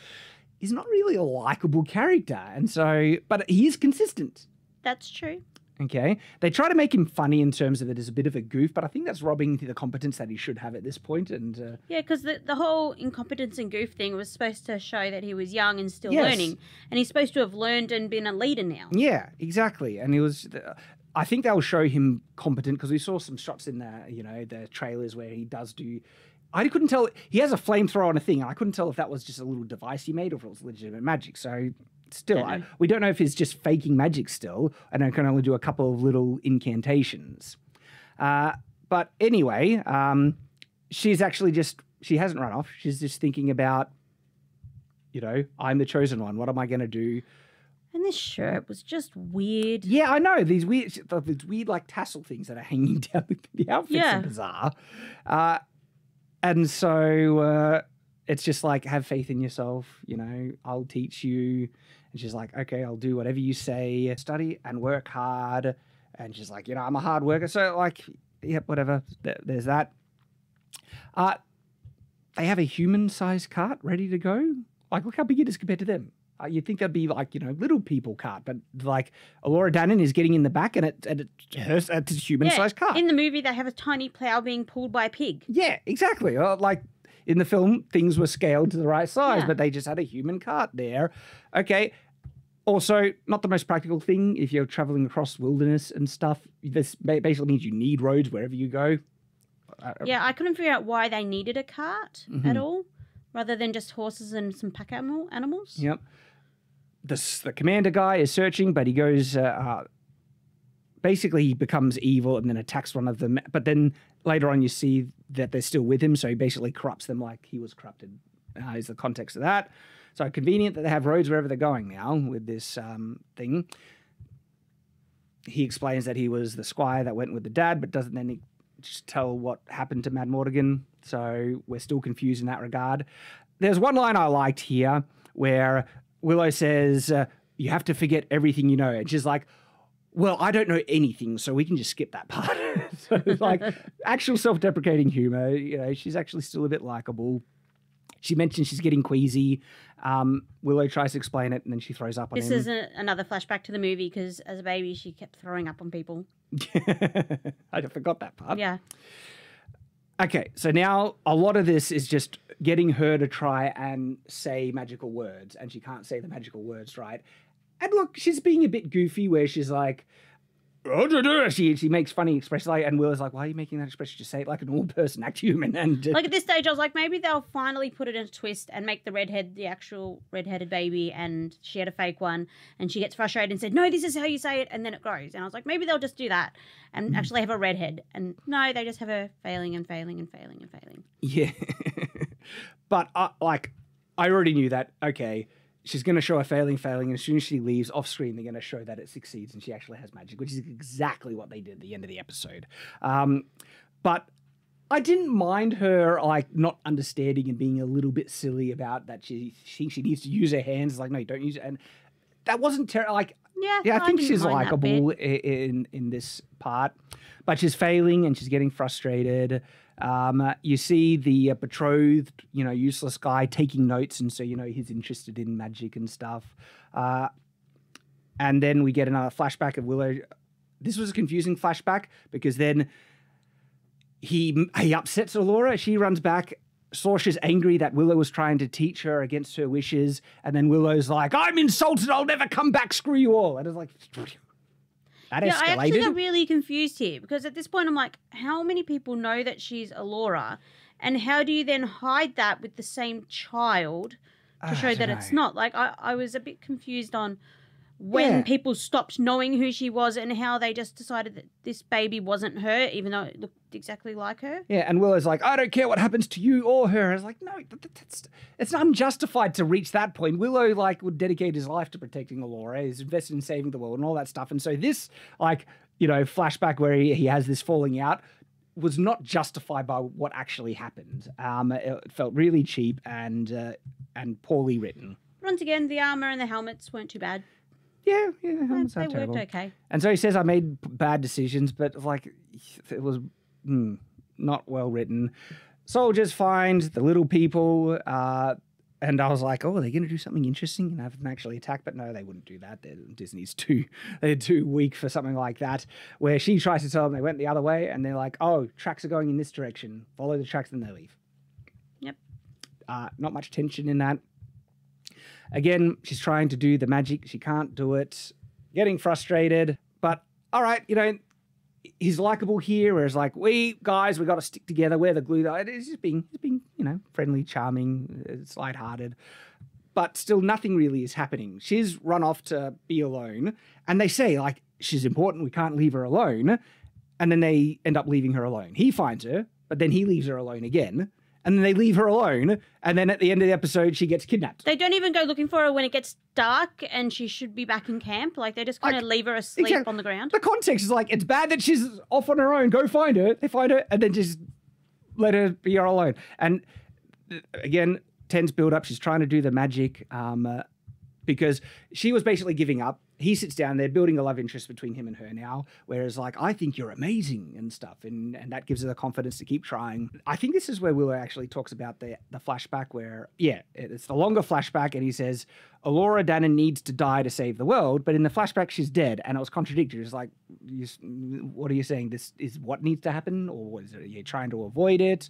he's not really a likable character, and so. But he is consistent. That's true. Okay, they try to make him funny in terms of it as a bit of a goof, but I think that's robbing the competence that he should have at this point. And because the whole incompetence and goof thing was supposed to show that he was young and still learning, and he's supposed to have learned and been a leader now. Yeah, exactly, and he was. I think they'll show him competent because we saw some shots in the trailers where he does do. I couldn't tell. He has a flamethrower on a thing, and I couldn't tell if that was just a little device he made or if it was legitimate magic. So. Still, we don't know if he's just faking magic still, and I can only do a couple of little incantations. But anyway, she's actually she hasn't run off. She's just thinking about, I'm the chosen one. What am I going to do? And this shirt was just weird. Yeah, I know. These weird like tassel things that are hanging down the outfits are bizarre. And so it's just like, have faith in yourself. I'll teach you. And she's like, okay, I'll do whatever you say. Study and work hard. And she's like, I'm a hard worker. So like, yep, whatever. There's that. They have a human-sized cart ready to go. Like, look how big it is compared to them. You'd think that'd be like, little people cart, but like Laura Dannon is getting in the back and it's a human-sized cart. In the movie, they have a tiny plow being pulled by a pig. Yeah, exactly. Like in the film, things were scaled to the right size, but they just had a human cart there. Okay. Also, not the most practical thing if you're traveling across wilderness and stuff. This basically means you need roads wherever you go. Yeah, I couldn't figure out why they needed a cart at all, rather than just horses and some pack animals. Yep. The commander guy is searching, but he goes, basically he becomes evil and then attacks one of them. But then later on you see that they're still with him, so he basically corrupts them like he was corrupted, is the context of that. So convenient that they have roads wherever they're going now with this thing. He explains that he was the squire that went with the dad, but doesn't then just tell what happened to Mad Mortigan. So we're still confused in that regard. There's one line I liked here where Willow says, you have to forget everything you know. And she's like, well, I don't know anything, so we can just skip that part. So it's like actual self-deprecating humor. She's actually still a bit likable. She mentions she's getting queasy. Willow tries to explain it, and then she throws up on him. This is another flashback to the movie because as a baby, she kept throwing up on people. I forgot that part. Yeah. Okay, so now a lot of this is just getting her to try and say magical words, and she can't say the magical words right. And look, she's being a bit goofy where she's like, she makes funny expressions, like, and Willow's like, why are you making that expression? Just say it like an old person, act human. And like at this stage, I was like, maybe they'll finally put it in a twist and make the redhead the actual redheaded baby, and she had a fake one, and she gets frustrated and said, no, this is how you say it, and then it grows. And I was like, maybe they'll just do that and actually have a redhead. And no, they just have her failing and failing and failing and failing. Yeah. But I already knew that, okay, she's going to show her failing, and as soon as she leaves off screen, they're going to show that it succeeds and she actually has magic, which is exactly what they did at the end of the episode. But I didn't mind her like not understanding and being a little bit silly about that. She thinks she needs to use her hands. It's like, no, you don't use it. And that wasn't terrible. Like, yeah, I think she's likable in this part, but she's failing and she's getting frustrated. You see the betrothed, useless guy taking notes, and so he's interested in magic and stuff. And then we get another flashback of Willow. This was a confusing flashback because then he upsets Allura. She runs back. Sorcia's angry that Willow was trying to teach her against her wishes, and then Willow's like, "I'm insulted. I'll never come back. Screw you all." And it's like, that escalated. I actually got really confused here because at this point I'm like, how many people know that she's Allura, and how do you then hide that with the same child to show that it's not? Like, I was a bit confused on when people stopped knowing who she was and how they just decided that this baby wasn't her, even though it looked exactly like her. Yeah, and Willow's like, I don't care what happens to you or her. I was like, no, it's unjustified to reach that point. Willow, would dedicate his life to protecting Allura. He's invested in saving the world and all that stuff. And so this, flashback where he has this falling out was not justified by what actually happened. It felt really cheap and poorly written. Once again, the armor and the helmets weren't too bad. Yeah, they worked okay. And so he says, I made bad decisions, but it was not well written. Soldiers find the little people, and I was like, oh, are they going to do something interesting and have them actually attack? But no, they wouldn't do that. Disney's they're too weak for something like that, where she tries to tell them they went the other way, and they're like, oh, tracks are going in this direction. Follow the tracks, and they leave. Yep. Not much tension in that. Again, she's trying to do the magic. She can't do it. Getting frustrated. But, all right, he's likable here. Whereas, we got to stick together. We're the glue. He's just being, friendly, charming. It's lighthearted. But still, nothing really is happening. She's run off to be alone. And they say, she's important. We can't leave her alone. and then they end up leaving her alone. He finds her, but then he leaves her alone again. And then they leave her alone, and then at the end of the episode, she gets kidnapped. They don't even go looking for her when it gets dark and she should be back in camp. Like, they just kind of leave her asleep on the ground. The context is like, it's bad that she's off on her own. Go find her. They find her, and then just let her be alone. And again, tense build up. She's trying to do the magic because she was basically giving up. He sits down, they're building a love interest between him and her now, whereas like, I think you're amazing and stuff, and that gives her the confidence to keep trying. I think this is where Willow actually talks about the flashback where, it's the longer flashback, and he says, Elora Danan needs to die to save the world, but in the flashback, she's dead, and it was contradictory. It's like, what are you saying? This is what needs to happen, or is it you're trying to avoid it?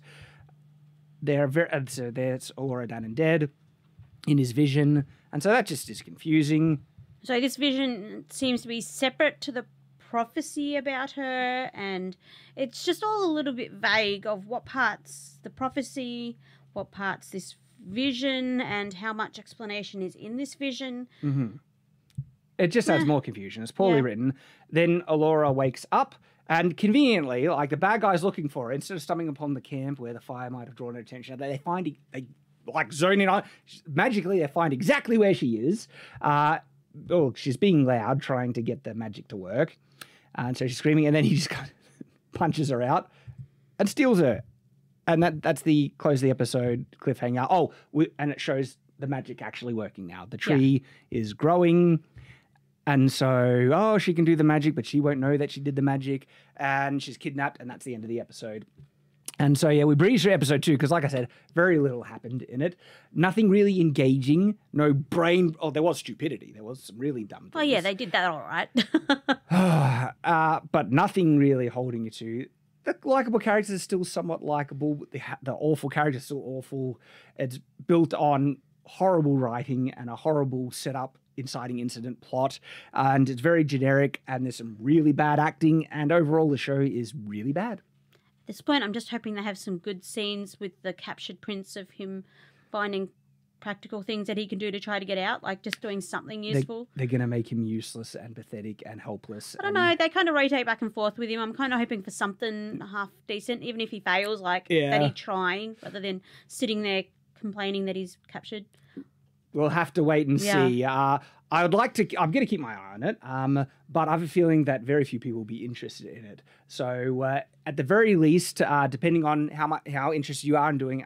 So there's Elora Danan dead in his vision, and so that just is confusing. So this vision seems to be separate to the prophecy about her, and it's just all a little bit vague of what parts the prophecy, what parts this vision, and how much explanation is in this vision. Mm-hmm. It just adds more confusion. It's poorly written. Then Elora wakes up, and conveniently, like the bad guy's looking for her, instead of stumbling upon the camp where the fire might have drawn her attention, they like zone in on, magically they find exactly where she is. She's being loud, trying to get the magic to work. And so she's screaming, and then he just kind of punches her out and steals her. And that's the close of the episode cliffhanger. And it shows the magic actually working now. The tree is growing. And so, she can do the magic, but she won't know that she did the magic. And she's kidnapped, and that's the end of the episode. And so, we breezed through episode 2 because, like I said, very little happened in it. Nothing really engaging. No brain. Oh, there was stupidity. There was some really dumb things. Oh, yeah, they did that all right. But nothing really holding you to. The likable characters are still somewhat likable. The awful characters are still awful. It's built on horrible writing and a horrible setup, inciting incident plot. And it's very generic, and there's some really bad acting. And overall, the show is really bad. At this point, I'm just hoping they have some good scenes with the captured prince of him finding practical things that he can do to try to get out, like just doing something useful. They're going to make him useless and pathetic and helpless. I don't know. They kind of rotate back and forth with him. I'm kind of hoping for something half decent, even if he fails, that he's trying, rather than sitting there complaining that he's captured. We'll have to wait and see. I'm going to keep my eye on it, but I have a feeling that very few people will be interested in it. So at the very least, depending on how interested you are in doing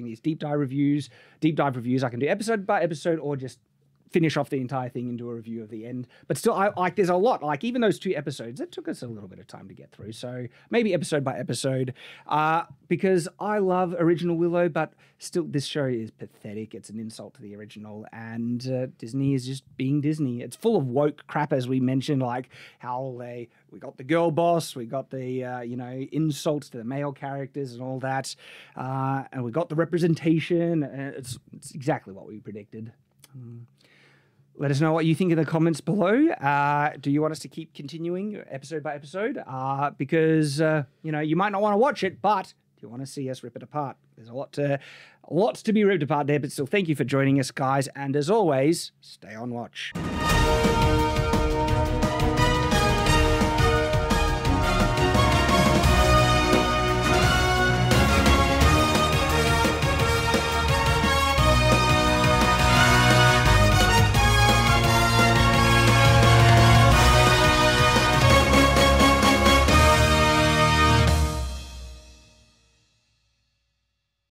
these deep dive reviews, I can do episode by episode or just finish off the entire thing and do a review of the end. But still, there's a lot. Like even those 2 episodes, it took us a little bit of time to get through. So maybe episode by episode, because I love original Willow, but still, this show is pathetic. It's an insult to the original, and Disney is just being Disney. It's full of woke crap, as we mentioned, like how we got the girl boss, we got the insults to the male characters and all that, and we got the representation. And it's exactly what we predicted. Let us know what you think in the comments below. Do you want us to keep continuing episode by episode? Because you might not want to watch it, but do you want to see us rip it apart? There's lots to be ripped apart there, but still, thank you for joining us, guys. And as always, stay on watch.